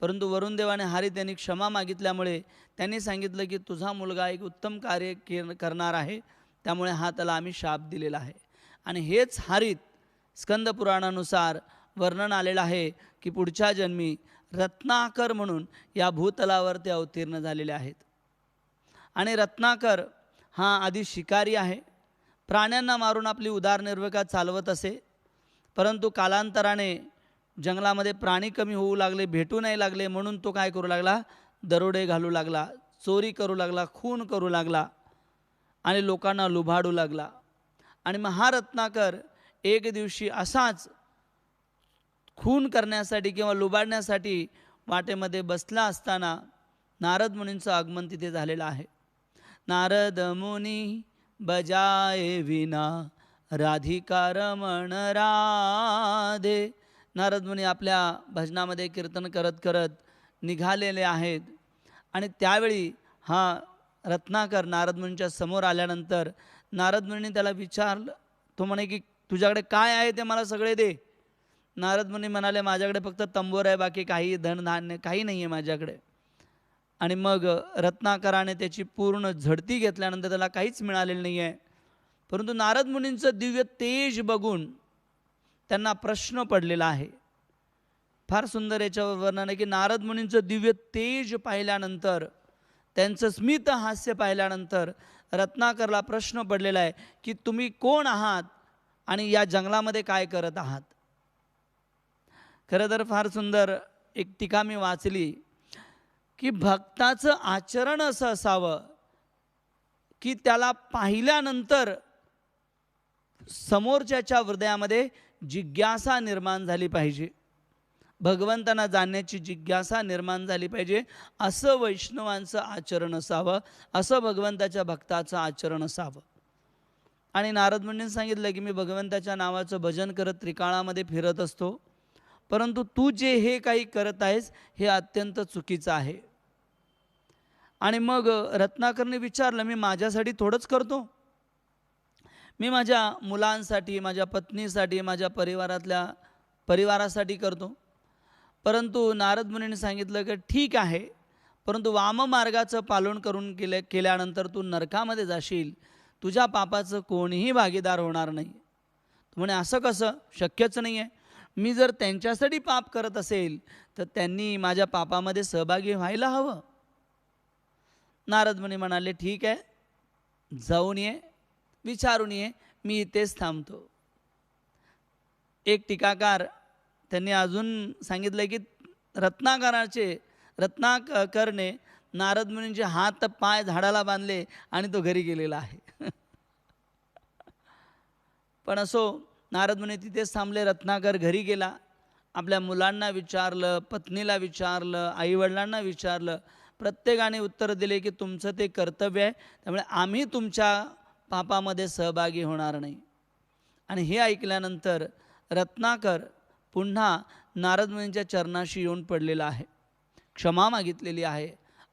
परंतु वरुण देवाने हारित त्यांनी क्षमा मागितल्यामुळे त्यांनी सांगितलं की तुझा मुलगा एक उत्तम कार्य करणार आहे, त्यामुळे हा त्याला आम्ही शाप दिलेला आहे. आणि हेच हारित स्कंद पुराणानुसार वर्णन आलेलं आहे की पुढच्या जन्मी रत्नाकर म्हणून या भूतलावर ते अवतीर्ण झालेले आहेत. आणि रत्नाकर हा आधी शिकारी आहे, प्राण्यांना मारून आपली उदरनिर्वाह चालवत असे. परंतु कालांतराने जंगलामध्ये प्राणी कमी होऊ लागले, भेटू नाही लागले, म्हणून तो काय करू लागला, दरोडे घालू लागला, चोरी करू लागला, खून करू लागला आणि लोकांना लुबाडू लागला. आणि मग हा रत्नाकर एक दिवशी असाच खून करण्यासाठी किंवा लुबाडण्यासाठी वाटेमध्ये बसला असताना नारद मुनींचं आगमन तिथे झालेलं आहे. नारद मुनी बजाये विना राधिका रमण राधे. नारद मुनी आपल्या भजनामध्ये कीर्तन करत करत निघालेले आहेत. आणि त्यावेळी हा रत्नाकर नारद मुनींच्या समोर आल्यानंतर नारद मुनींनी त्याला विचारलं, तो म्हणे की तुझ्याकडे काय आहे ते मला सगळे दे. नारद मुनी म्हणाले, माझ्याकडे फक्त तंबोर आहे, बाकी काही धनधान्य काही नाही आहे माझ्याकडे. आणि मग रत्नाकराने त्याची पूर्ण झडती घेतल्यानंतर त्याला काहीच मिळालेलं नाही आहे. परंतु नारद मुनींचं दिव्य तेज बघून त्यांना प्रश्न पडलेला आहे. फार सुंदर याच्यावर वर्णन आहे की नारद मुनींचं दिव्य तेज पाहिल्यानंतर, त्यांचं स्मित हास्य पाहिल्यानंतर रत्नाकरला प्रश्न पडलेला आहे की तुम्ही कोण आहात आणि या जंगलामध्ये काय करत आहात. खरं तर फार सुंदर एक टीका मी वाचली की भक्ताचं आचरण असं असावं की त्याला पाहिल्यानंतर समोरच्याच्या हृदयामध्ये जिज्ञासा निर्माण झाली पाहिजे, भगवंतांना जाणण्याची जिज्ञासा निर्माण झाली पाहिजे. असं वैष्णवांचं आचरण असावं, असं भगवंताच्या भक्ताचं आचरण असावं. आणि नारद मुनींनी सांगितलं की मी भगवंताच्या नावाचं भजन करत त्रिकाळामध्ये फिरत असतो, परंतु तू जे हे काही करत आहेस हे अत्यंत चुकीचं आहे. आणि मग रत्नाकरने विचारलं, मी माझ्यासाठी थोडंच करतो, मी माझ्या मुलांसाठी, माझ्या पत्नीसाठी, माझ्या परिवारासाठी करतो. परंतु नारद मुनींनी सांगितलं की ठीक आहे, परंतु वाममार्गाचं पालन करून केल्यानंतर तू नरकामध्ये जाशील, तुझ्या पापाचं कोणीही भागीदार होणार नाही. तू म्हणे असं कसं, शक्यच नाही आहे. मी जर त्यांच्यासाठी पाप करत असेल तर त्यांनी माझ्या पापामध्ये सहभागी व्हायला हवं. नारद मुनी म्हणाले ठीक आहे, जाऊन ये, विचारून ये, मी इथेच थांबतो. एक टीकाकार त्यांनी अजून सांगितलं की रत्नाकरने नारद मुनींचे हात पाय झाडाला बांधले आणि तो घरी गेलेला आहे. पण असो, नारद मुनी तिथेच थांबले. रत्नाकर घरी गेला, आपल्या मुलांना विचारलं, पत्नीला विचारलं, आईवडिलांना विचारलं. प्रत्येकाने उत्तर दिले की तुमचं ते कर्तव्य आहे, त्यामुळे आम्ही तुमच्या पापामध्ये सहभागी होणार नाही. आणि हे ऐकल्यानंतर रत्नाकर पुन्हा नारद मुनींच्या चरणाशी येऊन पडलेला आहे, क्षमा मागितलेली आहे.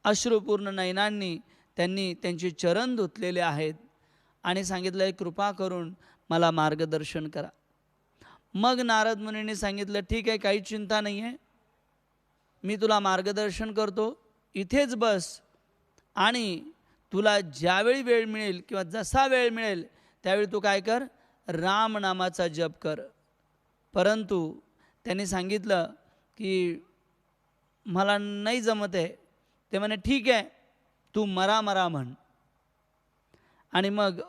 अश्रुपूर्ण नयनांनी त्यांनी त्यांचे चरण धुतलेले आहेत आणि सांगितलं आहे कृपा करून मला मार्गदर्शन करा. मग नारद मुनींनी सांगितलं ठीक आहे, काही चिंता नाही आहे, मी तुला मार्गदर्शन करतो, इथेच बस आणि तुला ज्यावेळी वेळ मिळेल किंवा जसा वेळ मिळेल त्यावेळी तू काय कर, राम नामाचा जप कर. परंतु त्यांनी सांगितलं की मला नाही जमत आहे. ते म्हणे ठीक आहे, तू मरा मरा म्हण. आणि मग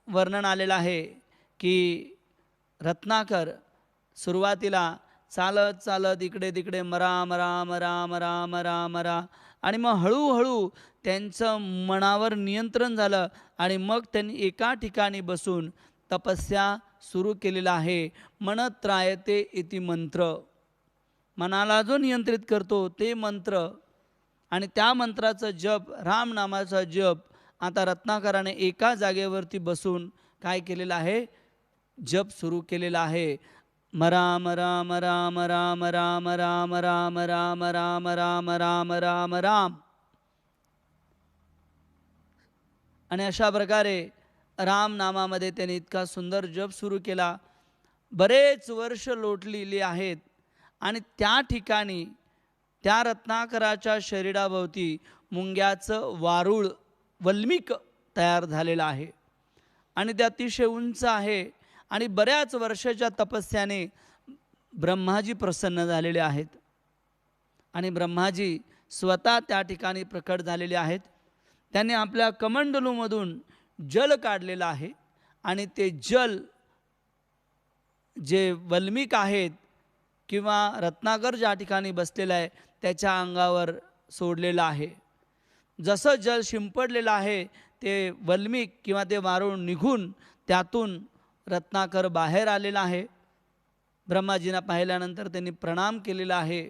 वर्णन आलेलं आहे की रत्नाकर सुरुवातीला चालत चालत इकडे तिकडे मरा मरा मरा मरा मरा मरा, आणि मग हळूहळू त्यांचं मनावर नियंत्रण झालं आणि मग त्यांनी एका ठिकाणी बसून तपस्या सुरू केलेला आहे. मनत्रायते इति मंत्र, मनाला जो नियंत्रित करतो ते मंत्र, आणि त्या मंत्राचं जप, राम नामाचा जप आता रत्नाकराने एका जागेवरती बसून काय केलेलं आहे, जप सुरू केलेला आहे. राम राम राम राम राम राम राम राम राम राम राम राम राम. आणि अशा प्रकारे राम नामामध्ये त्याने इतका सुंदर जप सुरू केला. बरेच वर्ष लोटलेली आहेत आणि त्या ठिकाणी त्या रत्नाकराच्या शरीराभोवती मुंग्याचं वारूळ वल्मिक तयार झालेलं आहे आणि ते अतिशय उंच आहे. आणि बऱ्याच वर्षाच्या तपस्याने ब्रह्माजी प्रसन्न झालेले आहेत आणि ब्रह्माजी स्वतः त्या ठिकाणी प्रकट झालेले आहेत. त्याने आपल्या कमंडलूमधून जल काढलेलं आहे आणि ते जल जे वल्मिक आहेत किंवा रत्नाकर ज्या ठिकाणी बसलेला आहे त्याच्या अंगावर सोडलेलं आहे. जसं जल शिंपडलेलं आहे ते वल्मिक किंवा ते वारूळ निघून त्यातून रत्नाकर बाहेर आलेला आहे. ब्रह्माजींना पाहिल्यानंतर त्यांनी प्रणाम केलेला आहे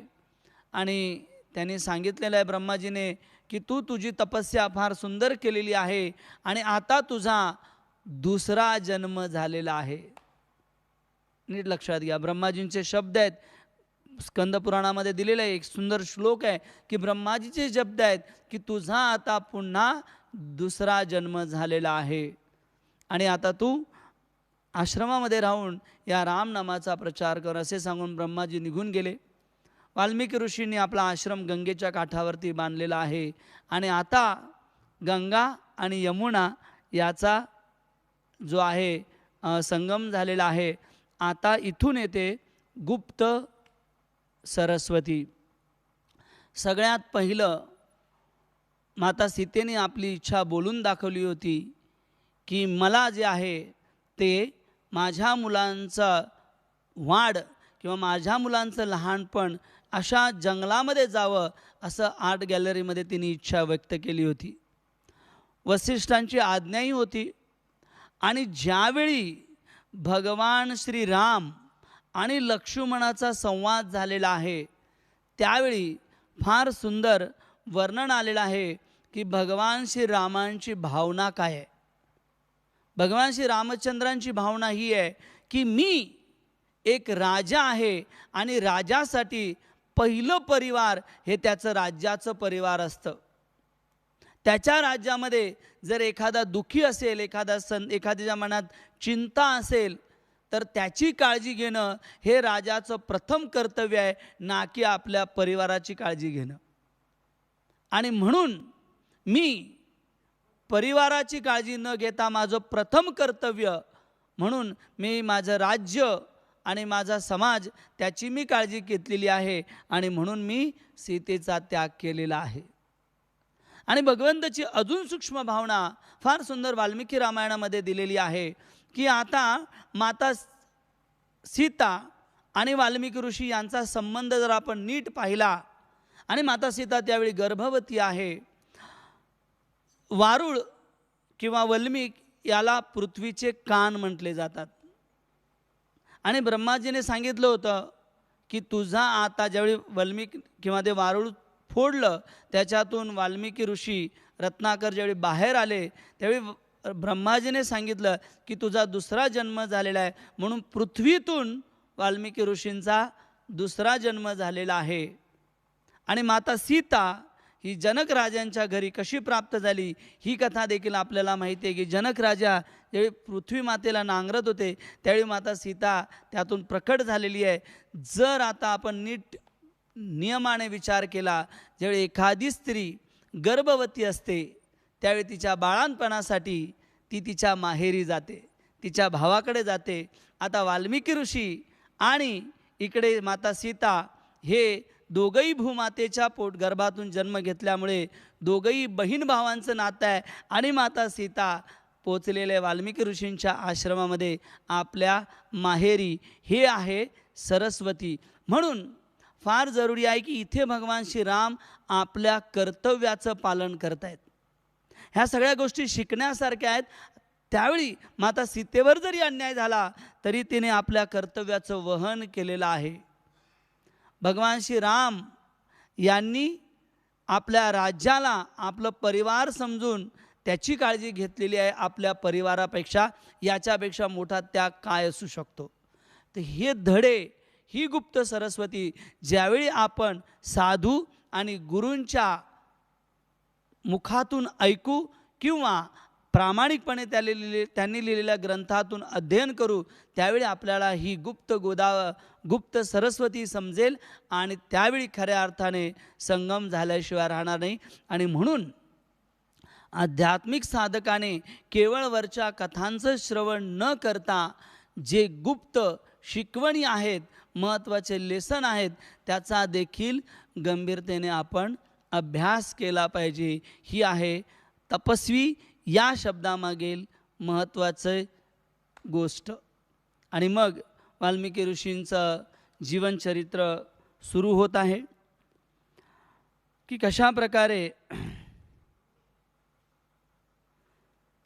आणि त्यांनी सांगितलेलं आहे ब्रह्माजीने की तू तुझी तपस्या फार सुंदर केलेली आहे आणि आता तुझा दुसरा जन्म झालेला आहे. नीट लक्षात घ्या, ब्रह्माजींचे शब्द आहेत. स्कंदपुराणामध्ये दिलेलं आहे, एक सुंदर श्लोक आहे की ब्रह्माजीचे शब्द आहेत की तुझा आता पुन्हा दुसरा जन्म झालेला आहे आणि आता तू आश्रमामध्ये राहून या रामनामाचा प्रचार कर, असे सांगून ब्रह्माजी निघून गेले. वाल्मिकी ऋषींनी आपला आश्रम गंगेच्या काठावरती बांधलेला आहे आणि आता गंगा आणि यमुना याचा जो आहे संगम झालेला आहे. आता इथून येते गुप्त सरस्वती. सगळ्यात पहिलं माता सीतेने आपली इच्छा बोलून दाखवली होती की मला जे आहे ते माझ्या मुलांचं वाढ किंवा माझ्या मुलांचं लहानपण अशा जंगलामध्ये जावं, असं आर्ट गॅलरीमध्ये तिने इच्छा व्यक्त केली होती. वसिष्ठांची आज्ञाही होती. आणि ज्यावेळी भगवान श्रीराम आणि लक्ष्मणाचा संवाद झालेला आहे त्यावेळी फार सुंदर वर्णन आलेलं आहे की भगवान श्रीरामांची भावना काय आहे. भगवान श्री रामचंद्रांची भावना ही आहे की मी एक राजा आहे आणि राजासाठी पहिलं परिवार हे त्याचं राज्याचं परिवार असतं. त्याच्या राज्यामध्ये जर एखादा दुःखी असेल, एखाद्याच्या मनात चिंता असेल तर त्याची काळजी घेणं हे राजाचं प्रथम कर्तव्य आहे, ना की आपल्या परिवाराची काळजी घेणं. आणि म्हणून मी परिवाराची काळजी न घेता माझं प्रथम कर्तव्य म्हणून मी माझं राज्य आणि माझा समाज त्याची मी काळजी घेतलेली आहे आणि म्हणून मी सीतेचा त्याग केलेला आहे. आणि भगवंताची अजून सूक्ष्म भावना फार सुंदर वाल्मिकी रामायणामध्ये दिलेली आहे की आता माता सीता आणि वाल्मिकी ऋषी यांचा संबंध जर आपण नीट पाहिला आणि माता सीता त्यावेळी गर्भवती आहे. वारुळ किंवा वल्मीक याला पृथ्वीचे कान म्हटले जातात. आणि ब्रह्माजीने सांगितलं होतं की तुझा आता ज्यावेळी वल्मीक किंवा ते वारुळ फोडलं त्याच्यातून वाल्मिकी ऋषी रत्नाकर ज्यावेळी बाहेर आले त्यावेळी ब्रह्माजीने सांगितलं की तुझा दुसरा जन्म झालेला आहे, म्हणून पृथ्वीतून वाल्मिकी ऋषींचा दुसरा जन्म झालेला आहे. आणि माता सीता ही जनक राजांच्या घरी कशी प्राप्त झाली ही कथा देखील आपल्याला माहिती आहे की जनक राजा ज्यावेळी पृथ्वी मातेला नांगरत होते त्यावेळी माता सीता त्यातून प्रकट झालेली आहे. जर आता आपण नीट नियमाने विचार केला, ज्यावेळी एखादी स्त्री गर्भवती असते त्यावेळी तिच्या बाळांपणासाठी ती तिच्या माहेरी जाते, तिच्या भावाकडे जाते. आता वाल्मिकी ऋषी आणि इकडे माता सीता हे दोघंही भूमातेच्या गर्भातून जन्म घेतल्यामुळे दोघंही बहीण भावांचं नातं आहे. आणि माता सीता पोचलेल्या वाल्मिकी ऋषींच्या आश्रमामध्ये आपल्या माहेरी हे आहे सरस्वती. म्हणून फार जरुरी आहे की इथे भगवान श्रीराम आपल्या कर्तव्याचं पालन करत आहेत. ह्या सगळ्या गोष्टी शिकण्यासारख्या आहेत. त्यावेळी माता सीतेवर जरी अन्याय झाला तरी तिने आपल्या कर्तव्याचं वहन केलेलं आहे. भगवान श्रीराम यांनी आपल्या राज्याला आपलं परिवार समजून त्याची काळजी घेतलेली आहे. आपल्या परिवारापेक्षा याच्यापेक्षा मोठा त्याग काय असू शकतो. तर हे धडे, ही गुप्त सरस्वती ज्यावेळी आपण साधू आणि गुरूंच्या मुखातून ऐकू किंवा प्रामाणिकपणे त्यांनी लिहिलेल्या ग्रंथातून अध्ययन करू त्यावेळी आपल्याला ही गुप्त सरस्वती समजेल आणि त्यावेळी खऱ्या अर्थाने संगम झाल्याशिवाय राहणार नाही. आणि म्हणून आध्यात्मिक साधकाने केवळ वरच्या कथांचं श्रवण न करता जे गुप्त शिकवणी आहेत, महत्त्वाचे लेसन आहेत, त्याचा देखील गंभीरतेने आपण अभ्यास केला पाहिजे. ही आहे तपस्वी या शब्दामागील महत्त्वाचं गोष्ट. आणि मग वाल्मिकी ऋषींचं जीवनचरित्र सुरू होत आहे की कशा प्रकारे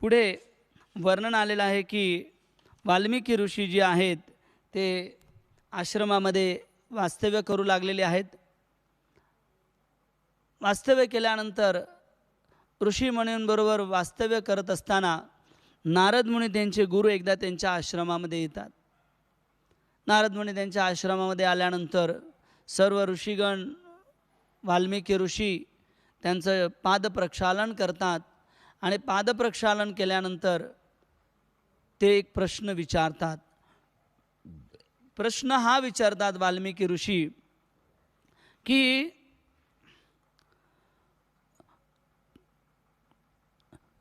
पुढे वर्णन आलेलं आहे की वाल्मिकी ऋषी जे आहेत ते आश्रमामध्ये वास्तव्य करू लागलेले आहेत. वास्तव्य केल्यानंतर ऋषी मुनींबरोबर वास्तव्य करत असताना नारद मुनी त्यांचे गुरु एकदा त्यांच्या आश्रमामध्ये येतात. नारद मुनी त्यांच्या आश्रमामध्ये आल्यानंतर सर्व ऋषीगण वाल्मिकी ऋषी त्यांचं पादप्रक्षालन करतात आणि पादप्रक्षालन केल्यानंतर ते एक प्रश्न विचारतात. प्रश्न हा विचारतात वाल्मिकी ऋषी की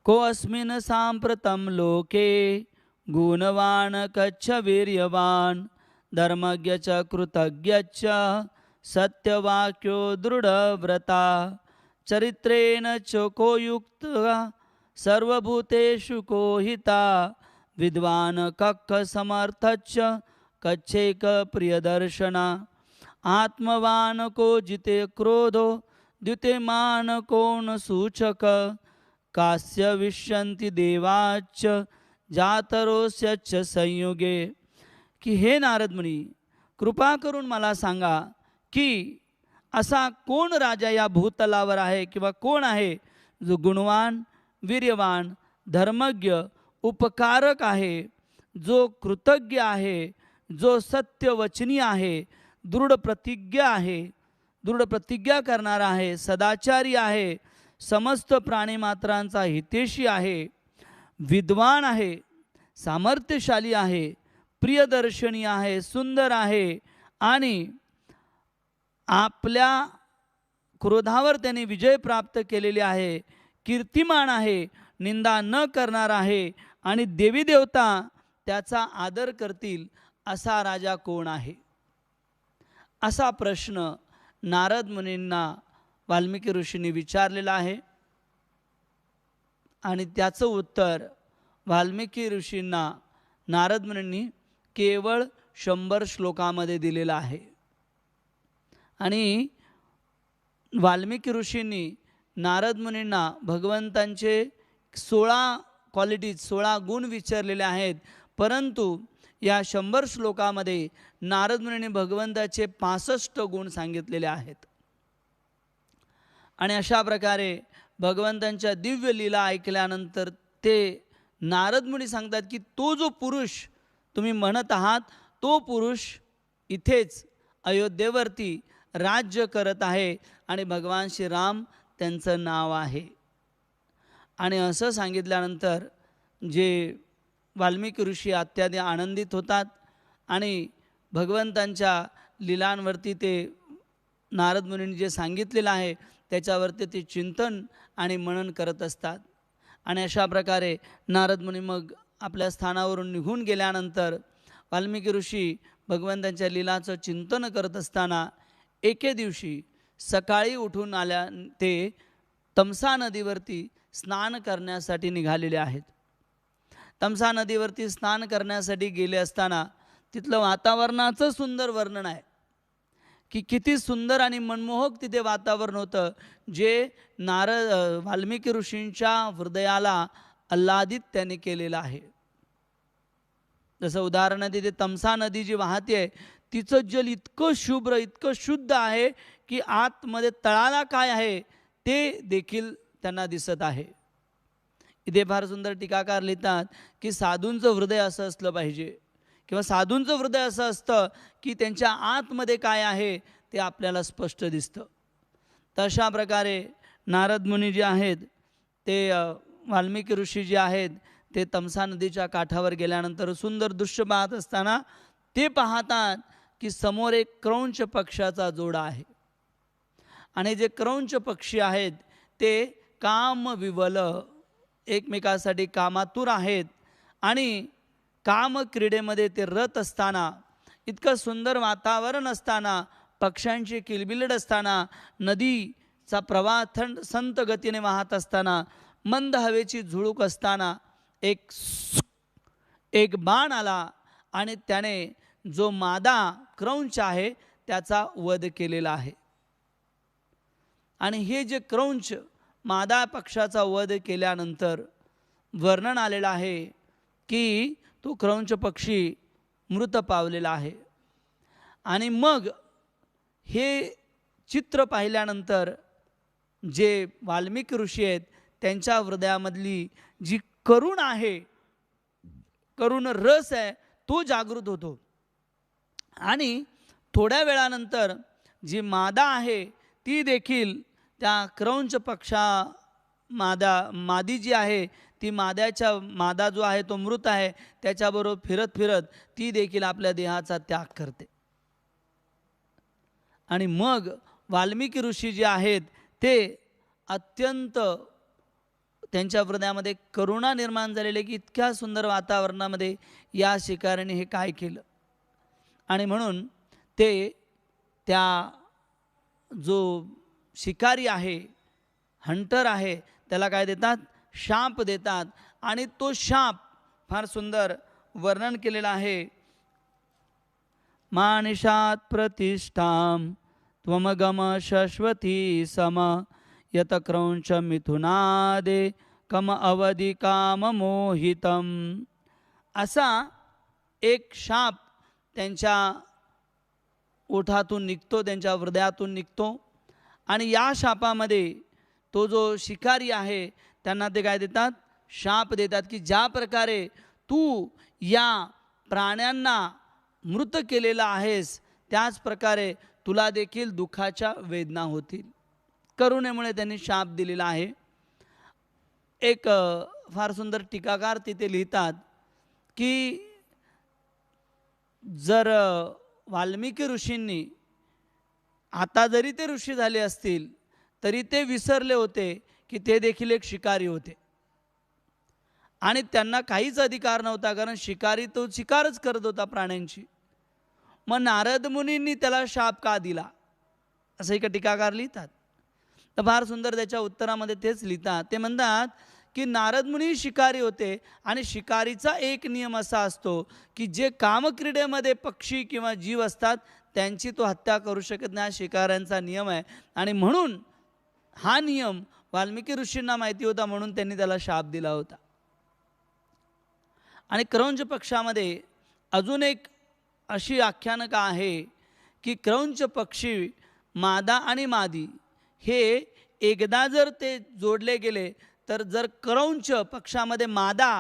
को अस्मिन् साम्प्रतं लोके गुणवान् कच्छ वीर्यवान् धर्मज्ञ च कृतज्ञ च सत्यवाक्यो दृढव्रता चरित्रेण चोको युक्तः सर्वभूतेषु को हिता विद्वान् कक्क समर्थच्च कच्छेक प्रियदर्शना आत्मवान् को जिते क्रोधो द्युतिमान को न सूचक कास्य विश्यन्ति देवाच्च जातरोस्यच्च संयुगे. की हे नारद मुनी, कृपा करून मला सांगा की असा कोण राजा या भूतलावर आहे किंवा कोण आहे जो गुणवान, वीर्यवान, धर्मज्ञ, उपकारक आहे, जो कृतज्ञ आहे, जो सत्यवचनी आहे, दृढ प्रतिज्ञा करणारा आहे, सदाचारी आहे, समस्त प्राणीमात्रांचा हितेशी आहे, विद्वान आहे, सामर्थ्यशाली आहे, प्रियदर्शनी आहे, सुंदर आहे आणि आपल्या क्रोधावर त्याने विजय प्राप्त केलेले आहे, कीर्तिमान आहे, निंदा न करणार आहे आणि देवी देवता त्याचा आदर करतील असा राजा कोण आहे. असा प्रश्न नारद मुनींना वाल्मिकी ऋषींनी विचारलेला आहे आणि त्याचं उत्तर वाल्मिकी ऋषींना नारद मुनींनी केवळ 100 श्लोकामध्ये दिलेलं आहे. आणि वाल्मिकी ऋषींनी नारद मुनींना भगवंतांचे 16 क्वालिटीज 16 गुण विचारलेले आहेत, परंतु या 100 श्लोकामध्ये नारद मुनींनी भगवंताचे 65 गुण सांगितलेले आहेत. आणि अशा प्रकारे भगवंतांच्या दिव्य लीला ऐकल्यानंतर ते नारद मुनी सांगतात की तो जो पुरुष तुम्ही म्हणत आहात तो पुरुष इथेच अयोध्येवरती राज्य करत आहे आणि भगवान श्रीराम त्यांचं नाव आहे. आणि असं सांगितल्यानंतर जे वाल्मिकी ऋषी अत्याधी आनंदित होतात आणि भगवंतांच्या लीलांवरती ते नारद मुनींनी जे सांगितलेलं आहे त्याच्यावरती ते चिंतन आणि मनन करत असतात. आणि अशा प्रकारे नारद मुनी मग आपल्या स्थानावरून निघून गेल्यानंतर वाल्मिकी ऋषी भगवंतांच्या लीलाचं चिंतन करत असताना एके दिवशी सकाळी उठून आल्या ते तमसा नदीवरती स्नान करण्यासाठी निघालेले आहेत. तमसा नदीवरती स्नान करण्यासाठी गेले असताना तिथलं वातावरणाचं सुंदर वर्णन आहे की किती सुंदर आणि मनमोहक तिथे वातावरण होतं जे वाल्मिकी ऋषींच्या हृदयाला आल्हादित त्याने केलेलं आहे. जसं उदाहरण तिथे तमसा नदी जी वाहते आहे तिचं जल इतकं शुभ्र इतकं शुद्ध आहे की आतमध्ये तळाला काय आहे ते देखील त्यांना दिसत आहे. इथे फार सुंदर टीकाकार लिहितात की साधूंचं हृदय असं असलं पाहिजे किंवा साधूंचं हृदय असं असतं की त्यांच्या आतमध्ये काय आहे ते आपल्याला स्पष्ट दिसतं. तशा प्रकारे नारद मुनी जे आहेत ते वाल्मिकी ऋषी जे आहेत ते तमसा नदीच्या काठावर गेल्यानंतर सुंदर दृश्य पाहत असताना ते पाहतात की समोर एक क्रौंच पक्षाचा जोडा आहे आणि जे क्रौंच पक्षी आहेत ते कामविवल एकमेकांसाठी कामातुर आहेत आणि काम क्रीडेमध्ये ते रत असताना इतकं सुंदर वातावरण असताना पक्ष्यांची किलबिलड असताना नदीचा प्रवाह संत गतीने वाहत असताना मंद हवेची झुळूक असताना एक बाण आला आणि त्याने जो मादा क्रौंच आहे त्याचा वध केलेला आहे. आणि हे जे क्रौंच मादा पक्षाचा वध केल्यानंतर वर्णन आलेलं आहे की तो क्रौंच पक्षी मृत पावलेला आहे. आणि मग हे चित्र पाहिल्यानंतर जे वाल्मिकी ऋषी आहेत त्यांच्या हृदयामधली जी करुण आहे करुण रस आहे तो जागृत होतो. आणि थोड्या वेळानंतर जी मादा आहे ती देखील त्या क्रौंच मादी जी आहे ती मादा जो आहे तो मृत आहे त्याच्याबरोबर फिरत फिरत ती देखील आपल्या देहाचा त्याग करते. आणि मग वाल्मिकी ऋषी जे आहेत ते अत्यंत त्यांच्या हृदयामध्ये करुणा निर्माण झालेली की इतक्या सुंदर वातावरणामध्ये या शिकाऱ्याने हे काय केलं. आणि म्हणून ते त्या जो शिकारी आहे, हंटर आहे, त्याला काय देतात, शाप देतात. आणि तो शाप फार सुंदर वर्णन केलेलं आहे. मानिषात प्रतिष्ठाम त्वमगम शश्वती सम यत क्रौंच मिथुनादे कम अवधी काम मोहितम. असा एक शाप त्यांच्या ओठातून निघतो, त्यांच्या हृदयातून निघतो. आणि या शापामध्ये तो जो शिकारी आहे त्यांना ते काय देतात, शाप देतात की ज्या प्रकारे तू या प्राण्यांना मृत केलेला आहेस त्याच प्रकारे तुला देखील दुःखाच्या वेदना होतील. करुणेमुळे त्यांनी शाप दिलेला आहे. एक फार सुंदर टीकाकार तिथे लिहितात की जर वाल्मिकी ऋषींनी आता जरी ते ऋषी झाले असतील तरी ते विसरले होते की ते देखील एक शिकारी होते आणि त्यांना काहीच अधिकार नव्हता, कारण शिकारी तो शिकारच करत होता प्राण्यांची. मग नारद मुनींनी त्याला शाप का दिला असं एक टीकाकार लिहितात. तर फार सुंदर त्याच्या उत्तरामध्ये तेच लिहितात. ते म्हणतात की नारद मुनी शिकारी होते आणि शिकारीचा एक नियम असा असतो की जे कामक्रीडेमध्ये पक्षी किंवा जीव असतात त्यांची तो हत्या करू शकत नाही, हा शिकाऱ्यांचा नियम आहे. आणि म्हणून हा नियम वाल्मिकी ऋषींना माहिती होता, म्हणून त्यांनी त्याला शाप दिला होता. आणि क्रौंच पक्षामध्ये अजून एक अशी आख्यानका आहे की क्रौंच पक्षी मादा आणि मादी हे एकदा जर ते जोडले गेले तर जर क्रौंच पक्षामध्ये मादा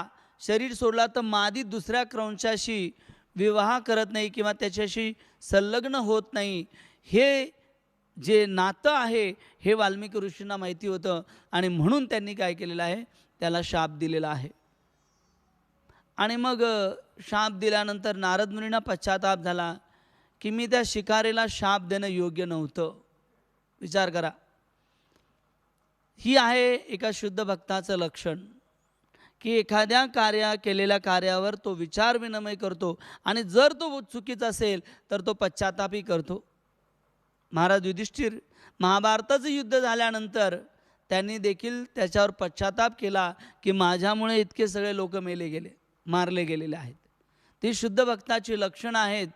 शरीर सोडला तर मादी दुसऱ्या क्रौंचाशी विवाह करत नाही किंवा त्याच्याशी संलग्न होत नाही. हे जे नातं आहे हे वाल्मिकी ऋषींना माहिती होतं आणि म्हणून त्यांनी काय केलेलं आहे, त्याला शाप दिलेला आहे. आणि मग शाप दिल्यानंतर नारद मुनींना पश्चाताप झाला की मी त्या शिकारीला शाप देणं योग्य नव्हतं. विचार करा, ही आहे एका शुद्ध भक्ताचं लक्षण की एखाद्या केलेल्या कार्यावर तो विचार विनिमय करतो आणि जर तो चुकीचा असेल तर तो पश्चातापही करतो. महाराज युधिष्ठिर महाभारताचं युद्ध झाल्यानंतर त्यांनी देखील त्याच्यावर पश्चाताप केला की माझ्यामुळे इतके सगळे लोक मारले गेलेले आहेत. ती शुद्ध भक्ताची लक्षणं आहेत.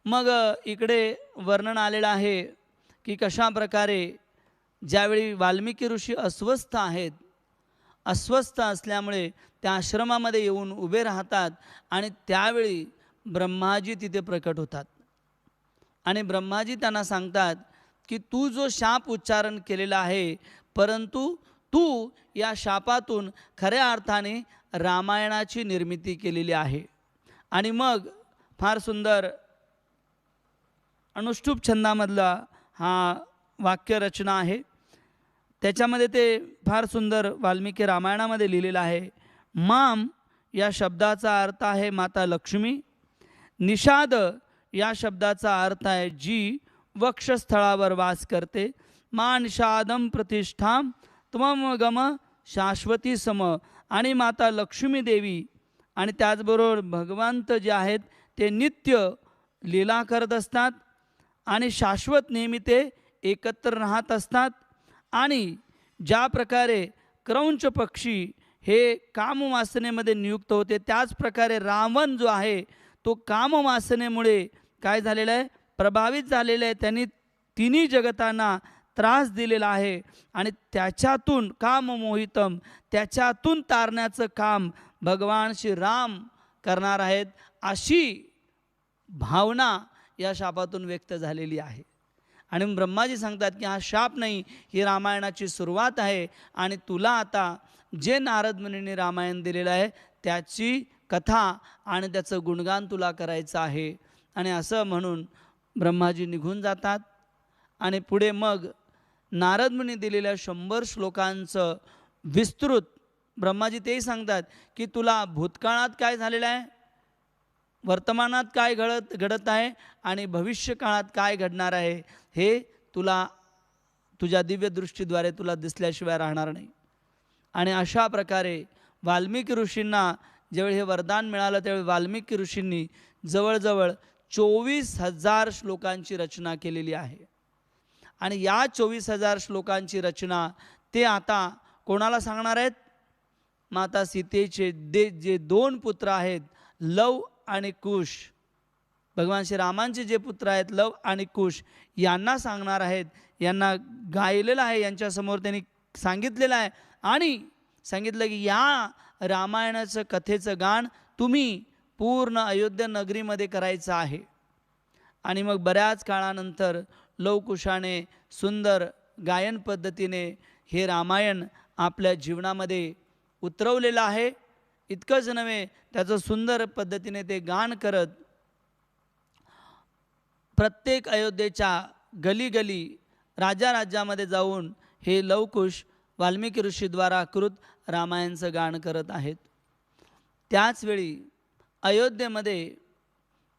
मग इकडे वर्णन आलेलं आहे की कशा प्रकारे ज्यावेळी वाल्मिकी ऋषी अस्वस्थ आहेत, अस्वस्थ असल्यामुळे त्या आश्रमामध्ये येऊन उभे राहतात आणि त्यावेळी ब्रह्माजी तिथे प्रकट होतात आणि ब्रह्माजी त्यांना सांगतात की तू जो शाप उच्चारण केलेला आहे, परंतु तू या शापातून खऱ्या अर्थाने रामायणाची निर्मिती केलेली आहे. आणि मग फार सुंदर अनुष्टुप छंदामधला हा वाक्यरचना आहे. त्याच्यामध्ये ते फार सुंदर वाल्मिकी रामायणामध्ये लिहिलेलं आहे. माम या शब्दाचा अर्थ आहे माता लक्ष्मी. निषाद या शब्दाचा अर्थ आहे जी वक्षस्थळावर वास करते. मा निषादम प्रतिष्ठाम त्वम गम शाश्वती सम. आणि माता लक्ष्मी देवी आणि त्याचबरोबर भगवंत जे आहेत ते नित्य लीला करत असतात आणि शाश्वत नेहमी ते एकत्र राहत असतात. आणि ज्या प्रकारे क्रौंच पक्षी हे कामवासनेमध्ये नियुक्त होते, त्याच प्रकारे रावण जो आहे तो कामवासनेमुळे काय झालेला आहे, प्रभावित झालेला आहे. त्यांनी तिन्ही जगतांना त्रास दिलेला आहे आणि त्याच्यातून काममोहितम, त्याच्यातून तारण्याचं काम भगवान श्री राम करणार आहेत, अशी भावना या शापातून व्यक्त झालेली आहे. आणि ब्रह्माजी सांगतात की हा शाप नाही, ही रामायणाची सुरुवात आहे आणि तुला आता जे नारद मुनींनी रामायण दिलेलं आहे त्याची कथा आणि त्याचं गुणगान तुला करायचं आहे. आणि असं म्हणून ब्रह्माजी निघून जातात. आणि पुढे मग नारद मुनी दिलेल्या 100 श्लोकांचं विस्तृत ब्रह्माजी तेही सांगतात की तुला भूतकाळात काय झालेलं आहे, वर्तमानात काय घडत आहे आणि भविष्यकाळात काय घडणार आहे हे तुला तुझ्या दिव्यदृष्टीद्वारे तुला दिसल्याशिवाय राहणार नाही. आणि अशा प्रकारे वाल्मिकी ऋषींना ज्यावेळी हे वरदान मिळालं त्यावेळी वाल्मिकी ऋषींनी जवळजवळ 24,000 श्लोकांची रचना केलेली आहे. आणि या 24,000 श्लोकांची रचना ते आता कोणाला सांगणार आहेत? माता सीतेचे जे 2 पुत्र आहेत लव आणि कुश, भगवान श्रीरामांचे जे पुत्र आहेत लव आणि कुश, यांना सांगणार आहेत. यांना गायलेलं आहे, यांच्यासमोर त्यांनी सांगितलेलं आहे आणि सांगितलं की या रामायणाचं कथेचं गाण तुम्ही पूर्ण अयोध्या नगरीमध्ये करायचं आहे. आणि मग बऱ्याच काळानंतर लवकुशाने सुंदर गायन पद्धतीने हे रामायण आपल्या जीवनामध्ये उतरवलेलं आहे. इतकंच नव्हे, त्याचं सुंदर पद्धतीने ते गान करत प्रत्येक अयोध्येच्या गलीगली राज्यामध्ये जाऊन हे लवकुश वाल्मिकी ऋषीद्वारा कृत रामायणाचं गान करत आहेत. त्याचवेळी अयोध्येमध्ये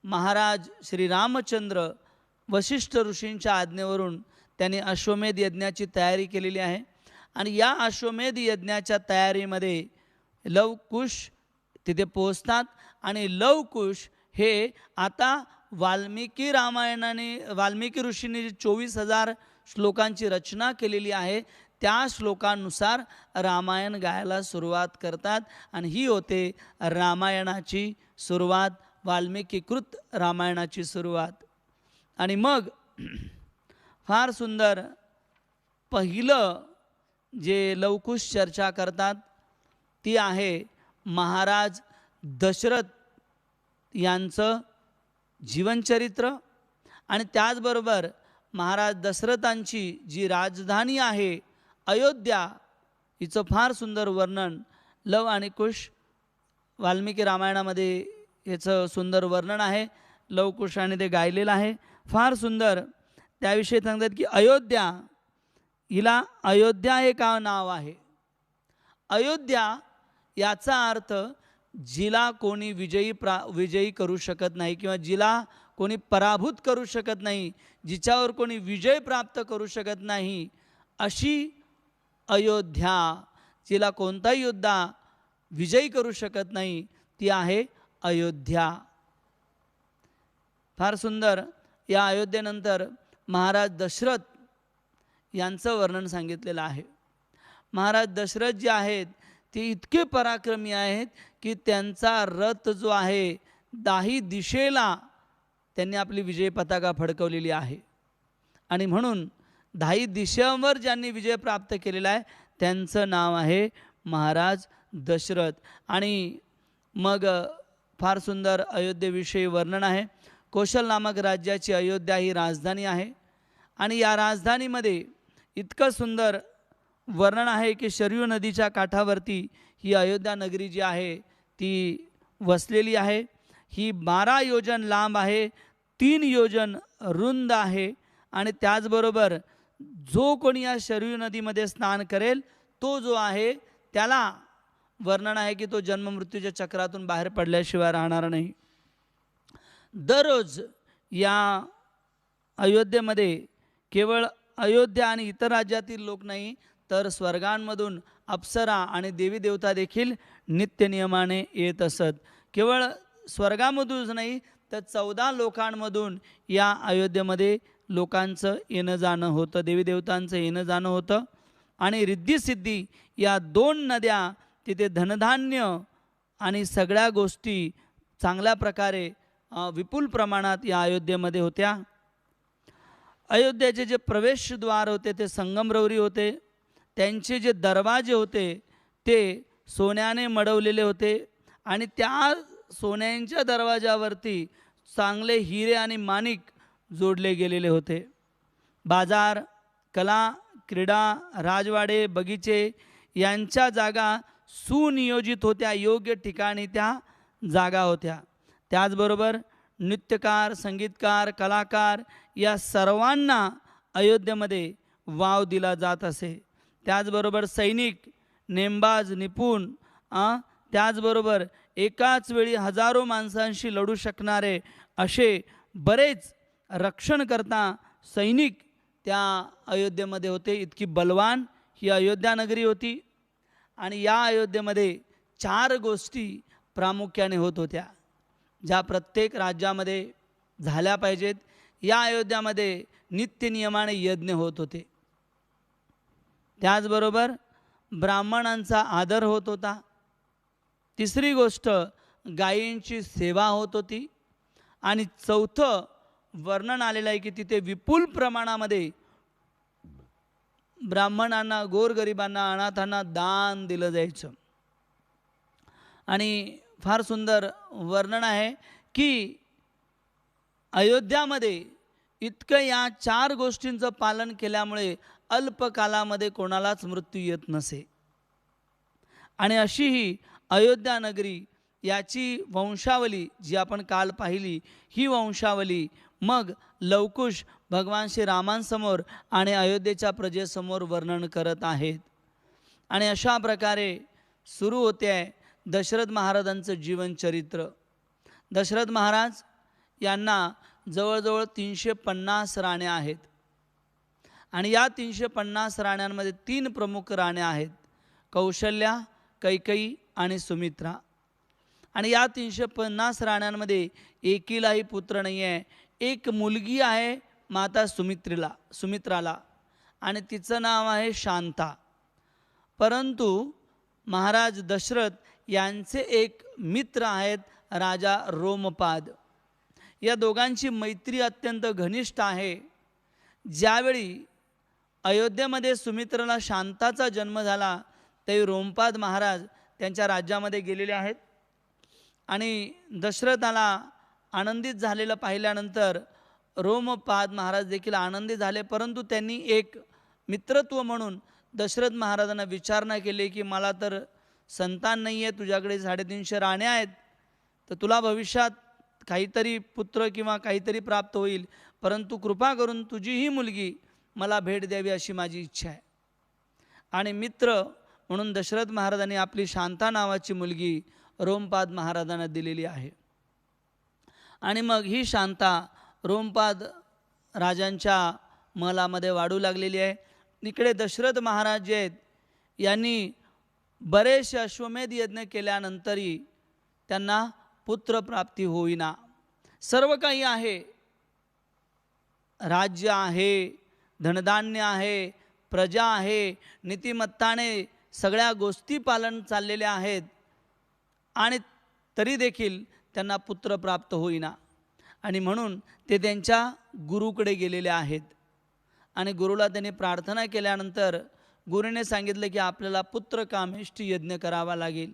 महाराज श्रीरामचंद्र वशिष्ठ ऋषींच्या आज्ञेवरून त्यांनी अश्वमेध यज्ञाची तयारी केलेली आहे. आणि या अश्वमेध यज्ञाच्या तयारीमध्ये लवकुश तिथे पोहोचतात. आणि लवकुश हे आता वाल्मिकी ऋषींनी 24,000 श्लोकांची रचना केलेली आहे त्या श्लोकांनुसार रामायण गायला सुरुवात करतात. आणि ही होते रामायणाची सुरुवात, वाल्मिकीकृत रामायणाची सुरुवात. आणि मग फार सुंदर पहिलं जे लवकुश चर्चा करतात ती आहे महाराज दशरथ यांचं जीवनचरित्र. आणि त्याचबरोबर महाराज दशरथांची जी राजधानी आहे अयोध्या, हिचं फार सुंदर वर्णन लव आणि कुश वाल्मिकी रामायणामध्ये याचं सुंदर वर्णन आहे. लवकुशाने ते गायलेलं आहे, फार सुंदर. त्याविषयी सांगतात की अयोध्या, हिला अयोध्या हे का नाव आहे? अयोध्या याचा अर्थ जिला कोणी विजयी करू शकत नाही किंवा जिला कोणी पराभूत करू शकत नाही, जिच्यावर कोणी विजय प्राप्त करू शकत नाही, अशी अयोध्या, जिला कोणताही योद्धा विजयी करू शकत नाही, ती आहे अयोध्या. फार सुंदर. या अयोध्येनंतर महाराज दशरथ यांचं वर्णन सांगितलेलं आहे. महाराज दशरथ जे आहेत ते इतके पराक्रमी आहेत की त्यांचा रथ जो आहे 10 दिशेला त्यांनी आपली विजय पताका फडकवलेली आहे. आणि म्हणून 10 दिशांवर ज्यांनी विजय प्राप्त केलेला आहे त्यांचं नाव आहे महाराज दशरथ. आणि मग फार सुंदर अयोध्येविषयी वर्णन आहे. कौशल नामक राज्याची अयोध्या ही राजधानी आहे. आणि या राजधानीमध्ये इतकं सुंदर वर्णन आहे की शरयू नदीच्या काठावरती ही अयोध्या नगरी जी आहे ती वसलेली आहे. ही 12 योजन लांब आहे, 3 योजन रुंद आहे. आणि त्याचबरोबर जो कोणी या शरयू नदीमध्ये स्नान करेल तो जो आहे त्याला वर्णन आहे की तो जन्ममृत्यूच्या चक्रातून बाहेर पडल्याशिवाय राहणार नाही. दररोज या अयोध्येमध्ये केवळ अयोध्या आणि इतर राज्यातील लोक नाही तर स्वर्गांमधून अप्सरा आणि देवी देवता देखील नित्य नियमाने येत असत. केवळ स्वर्गामधूनच नाही तर 14 लोकांमधून या अयोध्येमध्ये लोकांचं येणं जाणं होतं, देवी देवतांचं येणं जाणं होतं. आणि रिद्धिसिद्धी या 2 नद्या तिथे धनधान्य आणि सगळ्या गोष्टी चांगल्या प्रकारे विपुल प्रमाणात या अयोध्येमध्ये होत्या. अयोध्येचे जे प्रवेशद्वार होते ते संगमरवरी होते. त्यांचे जे दरवाजे होते ते सोन्याने मडवलेले होते आणि त्या सोन्यांच्या दरवाजावरती चांगले हिरे आणि माणिक जोडले गेलेले होते. बाजार, कला, क्रीडा, राजवाडे, बगीचे यांच्या जागा सुनियोजित होत्या, योग्य ठिकाणी त्या जागा होत्या. त्याचबरोबर नृत्यकार, संगीतकार, कलाकार या सर्वांना अयोध्येमध्ये वाव दिला जात असे. त्याचबरोबर सैनिक, नेमबाज, निपुण, त्याचबरोबर एकाच वेळी हजारो माणसांशी लढू शकणारे असे बरेच रक्षणकर्ता सैनिक त्या अयोध्येमध्ये होते. इतकी बलवान ही अयोध्या नगरी होती. आणि या अयोध्येमध्ये 4 गोष्टी प्रामुख्याने होत होत्या, ज्या प्रत्येक राज्यामध्ये झाल्या पाहिजेत. या अयोध्यामध्ये नित्यनियमाने यज्ञ होत होते. त्याचबरोबर ब्राह्मणांचा आदर होत होता. तिसरी गोष्ट गायींची सेवा होत होती. आणि चौथं वर्णन आलेलं आहे की तिथे विपुल प्रमाणामध्ये ब्राह्मणांना, गोरगरिबांना, अनाथांना दान दिलं जायचं. आणि फार सुंदर वर्णन आहे की अयोध्यामध्ये इतकं या 4 गोष्टींचं पालन केल्यामुळे अल्पकालामध्ये कोणालाच मृत्यू येत नसे. आणि अशी ही अयोध्या नगरी, याची वंशावली जी आपण काल पाहिली, ही वंशावली मग लवकुश भगवान श्रीरामांसमोर आणि अयोध्येच्या प्रजेसमोर वर्णन करत आहेत. आणि अशा प्रकारे सुरू होते आहे दशरथ महाराजांचं जीवनचरित्र. दशरथ महाराज यांना जवळजवळ 350 राण्या आहेत. आणि या 350 राण्यांमध्ये 3 प्रमुख राण्या आहेत, कौशल्या, कैकेयी आणि सुमित्रा. आणि या 350 राण्यांमध्ये एकीलाही पुत्र नाही आहे. एक मुलगी आहे माता सुमित्राला आणि तिचं नाव आहे शांता. परंतु महाराज दशरथ यांचे एक मित्र आहेत राजा रोमपाद. या दोघांची मैत्री अत्यंत घनिष्ठ आहे. ज्यावेळी अयोध्येमध्ये सुमित्राला शांताचा जन्म झाला त्यावेळी रोमपाद महाराज त्यांच्या राज्यामध्ये गेलेले आहेत. आणि दशरथाला आनंदित झालेलं पाहिल्यानंतर रोमपाद महाराज देखील आनंदित झाले. परंतु त्यांनी एक मित्रत्व म्हणून दशरथ महाराजांना विचारणा केली की मला तर संतान नाही आहे, तुझ्याकडे 350 राण्या आहेत, तर तुला भविष्यात काहीतरी पुत्र किंवा काहीतरी प्राप्त होईल, परंतु कृपा करून तुझी ही मुलगी मला भेट द्यावी अशी माझी इच्छा आहे. आणि मित्र म्हणून दशरथ महाराजांनी आपली शांता नावाची मुलगी रोमपाद महाराजांना दिलेली आहे. आणि मग ही शांता रोमपाद राजांच्या महलामध्ये वाढू लागलेली आहे. इकडे दशरथ महाराज जे आहेत यांनी बरेचसे अश्वमेध यज्ञ केल्यानंतरही त्यांना पुत्रप्राप्ती होईना. सर्व काही आहे, राज्य आहे, धनधान्य आहे, प्रजा आहे, नीतिमत्ताने सगळ्या गोष्टी पालन चाललेल्या आहेत, आणि तरी देखील त्यांना पुत्र प्राप्त होईना. आणि म्हणून ते त्यांच्या गुरुकडे गेलेले आहेत. आणि गुरुला त्यांनी प्रार्थना केल्यानंतर गुरुने सांगितलं की आपल्याला पुत्रकामेष्टी यज्ञ करावा लागेल.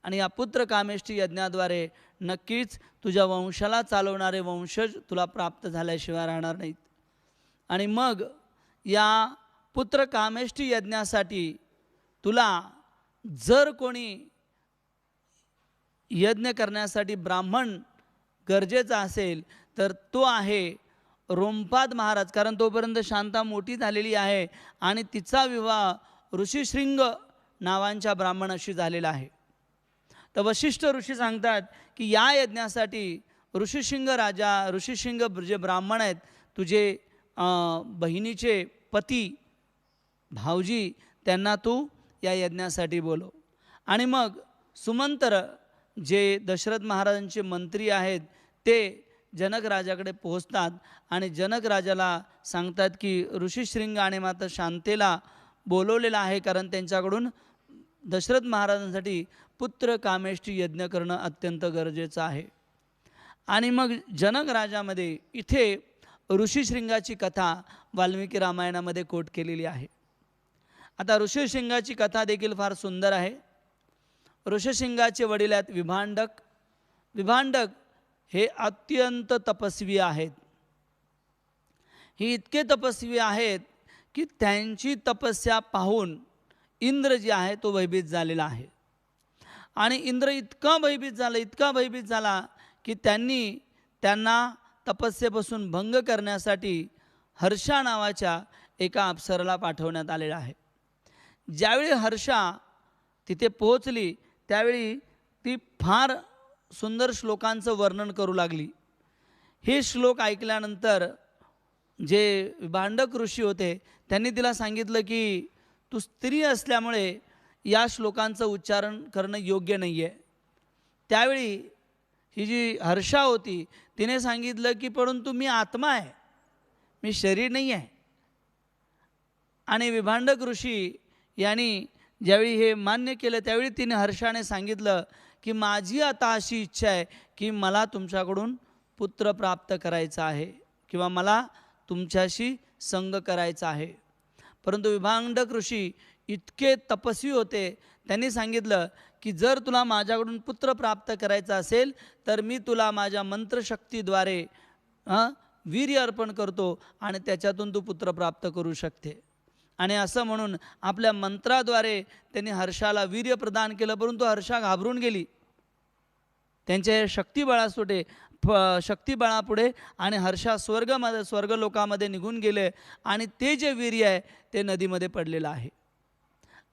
आणि या पुत्रकामेष्टी यज्ञाद्वारे नक्कीच तुझ्या वंशाला चालवणारे वंशज तुला प्राप्त झाल्याशिवाय राहणार नाहीत. आणि मग या पुत्रकामेष्टी यज्ञासाठी तुला जर कोणी यज्ञ करण्यासाठी ब्राह्मण गरजेचा असेल तर तो आहे रोमपाद महाराज. कारण तोपर्यंत शांता मोठी झालेली आहे आणि तिचा विवाह ऋषीशृंग नावांच्या ब्राह्मणाशी झालेला आहे. तर वशिष्ठ ऋषी सांगतात की या यज्ञासाठी ऋषीशृंग जे ब्राह्मण आहेत, तुझे बहिणीचे पती भावजी, त्यांना तू या यज्ञासाठी बोलव. आणि मग सुमंत्र जे दशरथ महाराजांचे मंत्री आहेत ते जनक राजाकडे पोहोचतात आणि जनक राजाला सांगतात की ऋषीशृंग आणि माता शांतेला बोलवलेलं आहे, कारण त्यांच्याकडून दशरथ महाराजांसाठी पुत्र कामेष्टी यज्ञ करणं अत्यंत गरजेचं आहे. आणि मग जनक राजामध्ये इथे ऋषीशृंगाची कथा वाल्मिकी रामायणामध्ये कोट केलेली आहे. आता ऋषीशृंगाची कथा देखील फार सुंदर आहे. ऋषीशृंगाचे वडील आहेत विभांडक. विभांडक हे अत्यंत तपस्वी आहेत. हे इतके तपस्वी आहेत की त्यांची तपस्या पाहून इंद्र जे आहे तो भयभीत झालेला आहे. आणि इंद्र इतका भयभीत झाला की त्यांना तपस्येपासून भंग करण्यासाठी हर्षा नावाच्या एका अप्सराला पाठवण्यात आलेला आहे. ज्यावेळी हर्षा तिथे पोहोचली त्यावेळी ती फार सुंदर श्लोकांचं वर्णन करू लागली. हे श्लोक ऐकल्यानंतर जे भांडक ऋषी होते त्यांनी तिला सांगितलं की तू स्त्री असल्यामुळे या श्लोकांचं उच्चारण करणं योग्य नाही आहे. त्यावेळी ही जी हर्षा होती तिने सांगितलं की परंतु मी आत्मा आहे, मी शरीर नाही आहे. आणि विभांडक ऋषी यांनी ज्यावेळी हे मान्य केलं त्यावेळी तिने हर्षाने सांगितलं की माझी आता अशी इच्छा आहे की मला तुमच्याकडून पुत्र प्राप्त करायचा आहे किंवा मला तुमच्याशी संग करायचा आहे. परंतु विभांडक ऋषी इतके तपस्वी होते, त्यांनी सांगितलं की जर तुला माझ्याकडून पुत्र प्राप्त करायचा असेल तर मी तुला माझ्या मंत्रशक्तीद्वारे वीर्य अर्पण करतो आणि त्याच्यातून तू पुत्र प्राप्त करू शकते. आणि असं म्हणून आपल्या मंत्राद्वारे त्यांनी हर्षाला वीर्य प्रदान केलं. परंतु हर्षा घाबरून गेली त्यांच्या शक्तिबळापुढे आणि हर्षा स्वर्गलोकामध्ये निघून गेले आणि ते जे वीर्य आहे ते नदीमध्ये पडलेलं आहे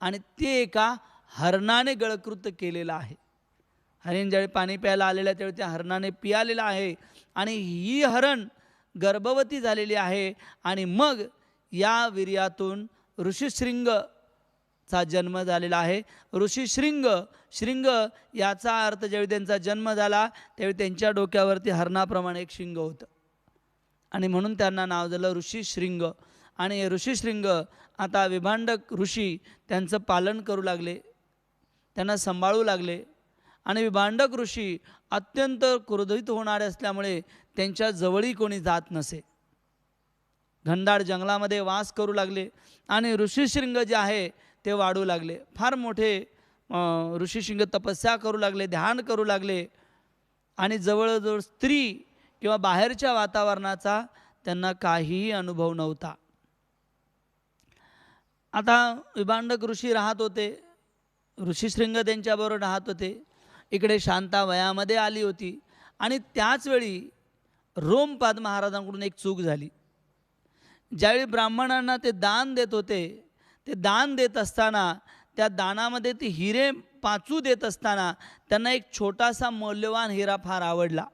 आणि ते एका हरणाने गळकृत केलेलं आहे. हरिण ज्यावेळी पाणी प्यायला आलेलं आहे त्यावेळी त्या हरणाने पियालेलं आहे आणि ही हरण गर्भवती झालेली आहे. आणि मग या वीर्यातून ऋषीशृंगचा जन्म झालेला आहे. श्रिंग याचा अर्थ ज्यावेळी त्यांचा जन्म झाला त्यावेळी त्यांच्या डोक्यावरती हरणाप्रमाणे एक शिंग होतं आणि म्हणून त्यांना नाव झालं ऋषीशृंग. आणि ऋषीशृंग आता विभांडक ऋषी त्यांचं पालन करू लागले, त्यांना सांभाळू लागले. आणि विभांडक ऋषी अत्यंत क्रोधित होणारे असल्यामुळे त्यांच्या जवळही कोणी जात नसे, घनदाट जंगलामध्ये वास करू लागले. आणि ऋषीशृंग जे आहे ते वाढू लागले, फार मोठे ऋषीशृंग तपस्या करू लागले, ध्यान करू लागले. आणि जवळजवळ स्त्री किंवा बाहेरच्या वातावरणाचा त्यांना काहीही अनुभव नव्हता. आता विभांडक ऋषी राहत होते, ऋषीशृंग त्यांच्याबरोबर राहत होते. इकडे शांता वयामध्ये आली होती आणि त्याचवेळी रोमपाद महाराजांकडून एक चूक झाली. ज्यावेळी ब्राह्मणांना ते दान देत होते, ते दान देत असताना त्या दानामध्ये ते हिरे पाचू देत असताना त्यांना एक छोटासा मौल्यवान हिरा फार आवडला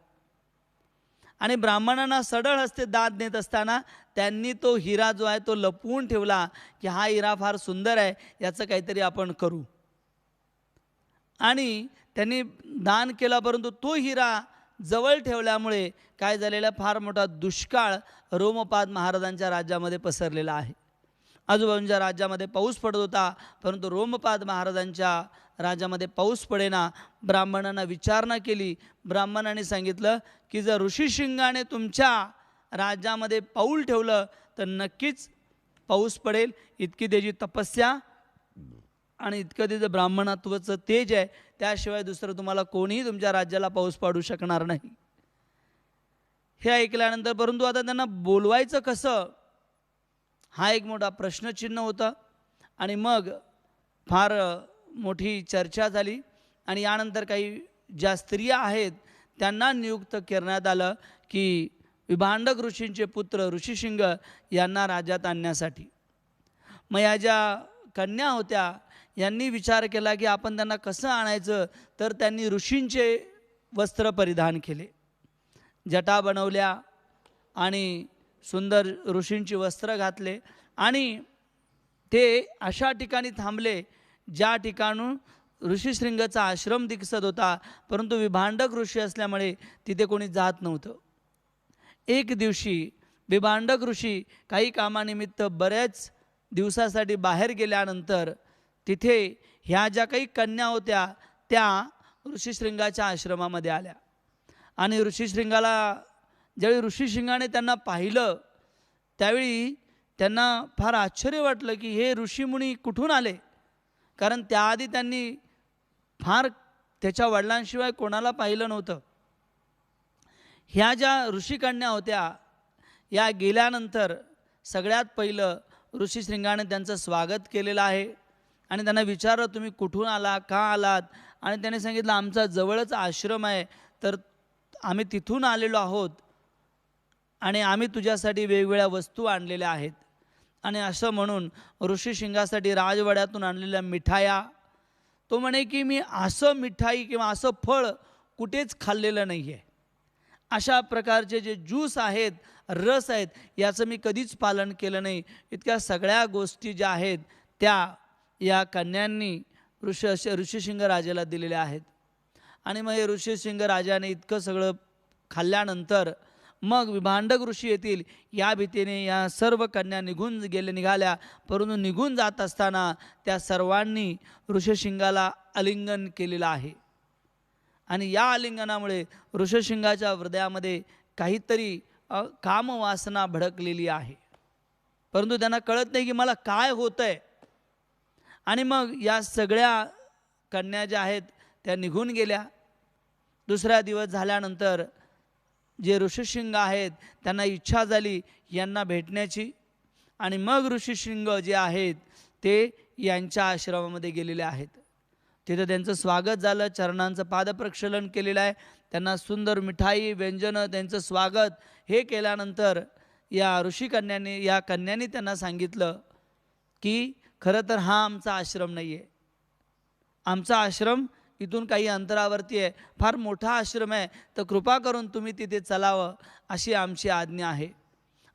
आणि ब्राह्मणांना सडळ हस्ते दान देत असताना त्यांनी तो हिरा जो आहे तो लपवून ठेवला की हा हिरा फार सुंदर आहे, याचं काहीतरी आपण करू. आणि त्यांनी दान केला, परंतु तो हिरा जवळ ठेवल्यामुळे काय झालेला फार मोठा दुष्काळ रोमपाद महाराजांच्या राज्यामध्ये पसरलेला आहे. आजूबाजूच्या राज्यामध्ये पाऊस पडत होता, परंतु रोमपाद महाराजांच्या राज्यामध्ये पाऊस पडेना. ब्राह्मणांना विचारणा केली, ब्राह्मणांनी सांगितलं की जर ऋषीशृंगाने तुमच्या राज्यामध्ये पाऊल ठेवलं तर नक्कीच पाऊस पडेल. इतकी त्याची तपस्या आणि इतकं त्याचं ब्राह्मणत्वाचं तेज आहे, त्याशिवाय दुसरं तुम्हाला कोणीही तुमच्या राज्याला पाऊस पाडू शकणार नाही. हे ऐकल्यानंतर परंतु आता त्यांना बोलवायचं कसं हा एक मोठा प्रश्नचिन्ह होता. आणि मग फार मोठी चर्चा झाली आणि यानंतर काही ज्या स्त्रिया आहेत त्यांना नियुक्त करण्यात आलं की विभांडक ऋषींचे पुत्र ऋषीशृंग यांना राज्यात आणण्यासाठी. मग या ज्या कन्या होत्या यांनी विचार केला की आपण त्यांना कसं आणायचं, तर त्यांनी ऋषींचे वस्त्र परिधान केले, जटा बनवल्या आणि सुंदर ऋषींची वस्त्र घातले आणि ते अशा ठिकाणी थांबले ज्या ठिकाणून ऋषीशृंगाचा आश्रम दिसत होता, परंतु विभांडक ऋषी असल्यामुळे तिथे कोणी जात नव्हतं. एक दिवशी विभांडक ऋषी काही कामानिमित्त बऱ्याच दिवसासाठी बाहेर गेल्यानंतर तिथे ह्या ज्या काही कन्या होत्या त्या ऋषीशृंगाच्या आश्रमामध्ये आल्या. आणि ऋषीशृंगाला ज्यावेळी ऋषीशृंगाने त्यांना पाहिलं त्यावेळी त्यांना फार आश्चर्य वाटलं की हे ऋषीमुनी कुठून आले, कारण त्याआधी त्यांनी फार त्याच्या वडिलांशिवाय कोणाला पाहिलं नव्हतं. ह्या ज्या ऋषीकन्या होत्या या गेल्यानंतर सगळ्यात पहिलं ऋषीशृंगाने त्यांचं स्वागत केलेलं आहे आणि त्यांना विचारलं तुम्ही कुठून आला, का आलात. आणि त्याने सांगितलं आमचा जवळच आश्रम आहे, तर आम्ही तिथून आलेलो आहोत आणि आम्ही तुझ्यासाठी वेगवेगळ्या वस्तू आणलेल्या आहेत. आणि असं म्हणून ऋषीशृंगासाठी राजवाड्यातून आणलेल्या मिठाया, तो म्हणे की मी असं मिठाई किंवा असं फळ कुठेच खाल्लेलं नाही आहे अशा प्रकारचे जे ज्यूस आहेत, रस आहेत, याचं मी कधीच पालन केलं नाही. इतक्या सगळ्या गोष्टी ज्या आहेत त्या या कन्यांनी ऋषिशृंग राजाला दिलेल्या आहेत. आणि मग हे ऋषिशृंग राजाने इतकं सगळं खाल्ल्यानंतर मग विभांडक ऋषी येतील या भीतीने या सर्व कन्या निघाल्या. परंतु निघून जात असताना त्या सर्वांनी ऋषिशृंगाला आलिंगन केलेलं आहे. आणि या आलिंगनामुळे ऋषिशृंगाच्या हृदयामध्ये काहीतरी कामवासना भडकलेली आहे. परंतु त्यांना कळत नाही की मला काय होतं आहे. आणि मग या सगळ्या कन्या ज्या आहेत त्या निघून गेल्या. दुसरा दिवस झाल्यानंतर जे ऋषिशृंग आहेत त्यांना इच्छा झाली यांना भेटण्याची. आणि मग ऋषिशृंग जे आहेत ते यांच्या आश्रमामध्ये गेलेले आहेत. तिथं त्यांचं स्वागत झालं, चरणांचं पादप्रक्षालन केलेलं आहे. त्यांना सुंदर मिठाई व्यंजनं त्यांचं स्वागत हे केल्यानंतर या कन्यांनी त्यांना सांगितलं की खरं तर हा आमचा आश्रम नाही आहे. आमचा आश्रम इथून काही अंतरावरती आहे, फार मोठा आश्रम आहे, तर कृपा करून तुम्ही तिथे चलावं अशी आमची आज्ञा आहे.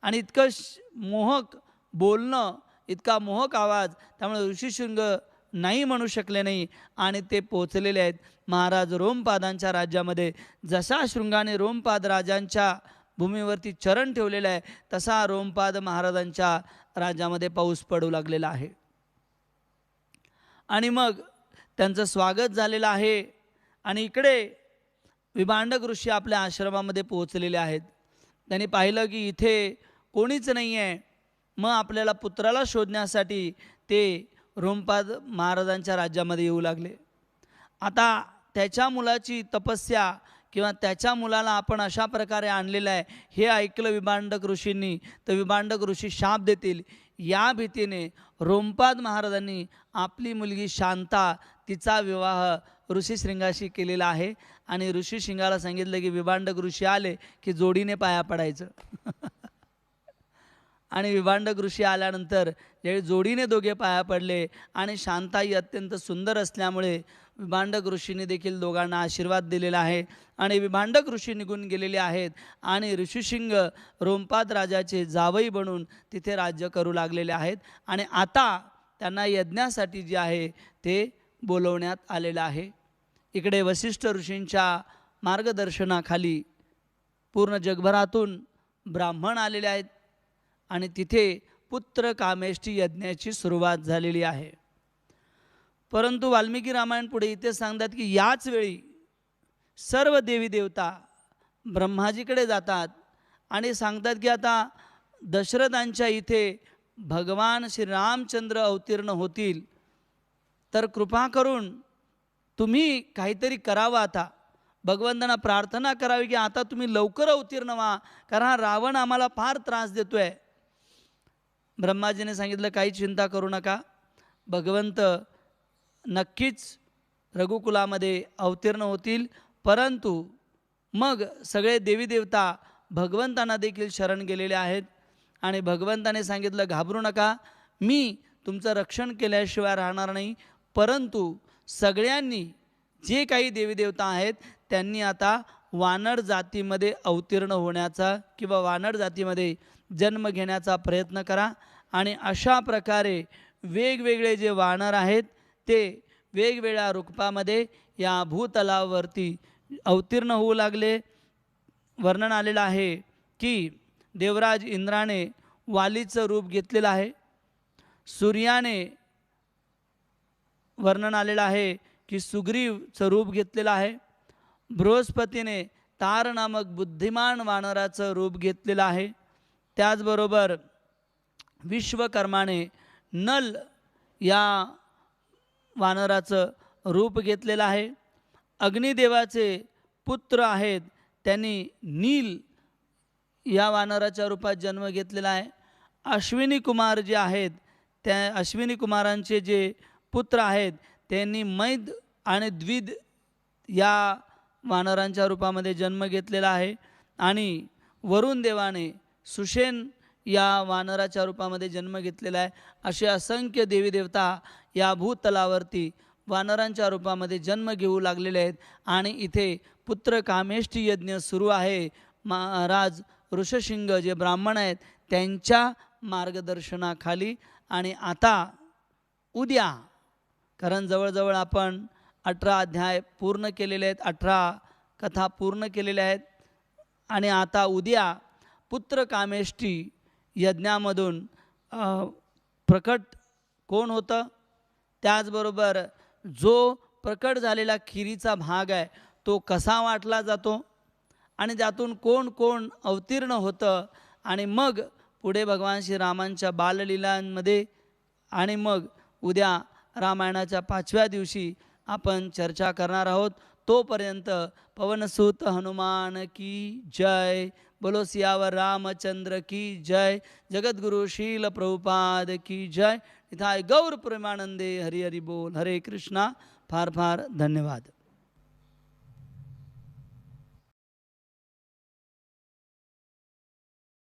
आणि इतकं मोहक बोलणं, इतका मोहक आवाज, त्यामुळे ऋषिशृंग नाही म्हणू शकले नाही. आणि ते पोचलेले आहेत महाराज रोमपादांच्या राज्यामध्ये. जसा शृंगाने रोमपाद राजांच्या भूमीवरती चरण ठेवलेलं आहे तसा रोमपाद महाराजांच्या राज्यामध्ये पाऊस पडू लागलेला आहे. आणि मग त्यांचं स्वागत झालेलं आहे. आणि इकडे विभांडक ऋषी आपल्या आश्रमामध्ये पोहोचलेले आहेत. त्यांनी पाहिलं की इथे कोणीच नाही आहे. मग आपल्याला पुत्राला शोधण्यासाठी ते रोमपाद महाराजांच्या राज्यामध्ये येऊ लागले. आता त्याच्या मुलाची तपस्या किंवा त्याच्या मुलाला आपण अशा प्रकारे आणलेलं आहे हे ऐकलं विभांडक ऋषींनी, तर विभांडक ऋषी शाप देतील या भीतीने रोमपाद महाराजांनी आपली मुलगी शांता तिचा विवाह ऋषिशृंगाशी केलेला आहे. आणि ऋषिशृंगाला सांगितलं की विभांडक ऋषी आले की जोडीने पाया पडायचं. आणि विभांडक ऋषी आल्यानंतर ज्यावेळी जोडीने दोघे पाया पडले आणि शांता ही अत्यंत सुंदर असल्यामुळे विभांडक ऋषीने देखील दोघांना आशीर्वाद दिलेला आहे. आणि विभांडक ऋषी निघून गेलेले आहेत. आणि ऋषिशृंग रोमपाद राजाचे जावई बनून तिथे राज्य करू लागलेले आहेत. आणि आता त्यांना यज्ञासाठी जे आहे ते बोलवण्यात आलेलं आहे. इकडे वसिष्ठ ऋषींच्या मार्गदर्शनाखाली पूर्ण जगभरातून ब्राह्मण आलेले आहेत. आणि तिथे पुत्र कामेष्टी यज्ञाची सुरुवात झालेली आहे. परंतु वाल्मिकी रामायण पुढे इथे सांगतात की याच वेळी सर्व देवी देवता ब्रह्माजीकडे जातात आणि सांगतात की आता दशरथांच्या इथे भगवान श्रीरामचंद्र अवतीर्ण होतील, तर कृपा करून तुम्ही काहीतरी करावं. आता भगवंतांना प्रार्थना करावी की आता तुम्ही लवकर अवतीर्ण व्हा, कारण हा रावण आम्हाला फार त्रास देतो आहे. ब्रह्माजीने सांगितलं काही चिंता करू नका, भगवंत नक्कीच रघुकुलामध्ये अवतीर्ण होतील. परंतु मग सगळे देवी देवता भगवंतांना देखील शरण गेलेले आहेत. आणि भगवंताने सांगितलं घाबरू नका, मी तुमचं रक्षण केल्याशिवाय राहणार नाही. परंतु सगळ्यांनी जे काही देवी देवता आहेत त्यांनी आता वानर जातीमध्ये अवतीर्ण होण्याचा किंवा वानर जातीमध्ये जन्म घेण्याचा प्रयत्न करा. आणि अशा प्रकारे वेगवेगळे जे वानर आहेत ते वेगवेगळ्या रूपामध्ये या भूतलावरती अवतीर्ण होऊ लागले. वर्णन आलेलं आहे की देवराज इंद्राने वालीचं रूप घेतलेलं आहे. सूर्याने वर्णन आलेलं आहे की सुग्रीवचं रूप घेतलेलं आहे. बृहस्पतीने तार नामक बुद्धिमान वानराचं रूप घेतलेलं आहे. त्याचबरोबर विश्वकर्माने नल या वानराचं रूप घेतलेलं आहे. अग्निदेवाचे पुत्र आहेत त्यांनी नील या वानराच्या रूपात जन्म घेतलेला आहे. अश्विनी कुमार जे आहेत त्या अश्विनी कुमारांचे जे पुत्र आहेत त्यांनी मैद आणि द्विद या वानरांच्या रूपामध्ये जन्म घेतलेला आहे. आणि वरुण देवाने सुषेण या वानराच्या रूपामध्ये जन्म घेतलेला आहे. असे असंख्य देवी देवता या भूतलावरती वानरांच्या रूपामध्ये जन्म घेऊ लागलेले आहेत आणि इथे पुत्र कामेष्टी यज्ञ सुरू आहे. महाराज ऋषशिंग जे ब्राह्मण आहेत त्यांच्या मार्गदर्शनाखाली. आणि आता उद्या, कारण जवळजवळ आपण 18 अध्याय पूर्ण केलेले आहेत, 18 कथा पूर्ण केलेल्या आहेत. आणि आता उद्या पुत्र कामेष्टी यज्ञामधून प्रकट कोण होतं, त्याचबरोबर जो प्रकट झालेला खिरीचा भाग आहे तो कसा वाटला जातो आणि त्यातून कोण कोण अवतीर्ण होतं. आणि मग पुढे भगवान श्रीरामांच्या बाललीलांमध्ये आणि मग उद्या रामायणाच्या 5व्या दिवशी आपण चर्चा करणार आहोत. तोपर्यंत पवनसूत हनुमान की जय, बोलो सियावर रामचंद्र की जय, जगद्गुरु शील प्रभुपाद की जय. निताय गौर प्रेमानंदे. हरि हरि बोल. हरे कृष्णा. फार फार धन्यवाद.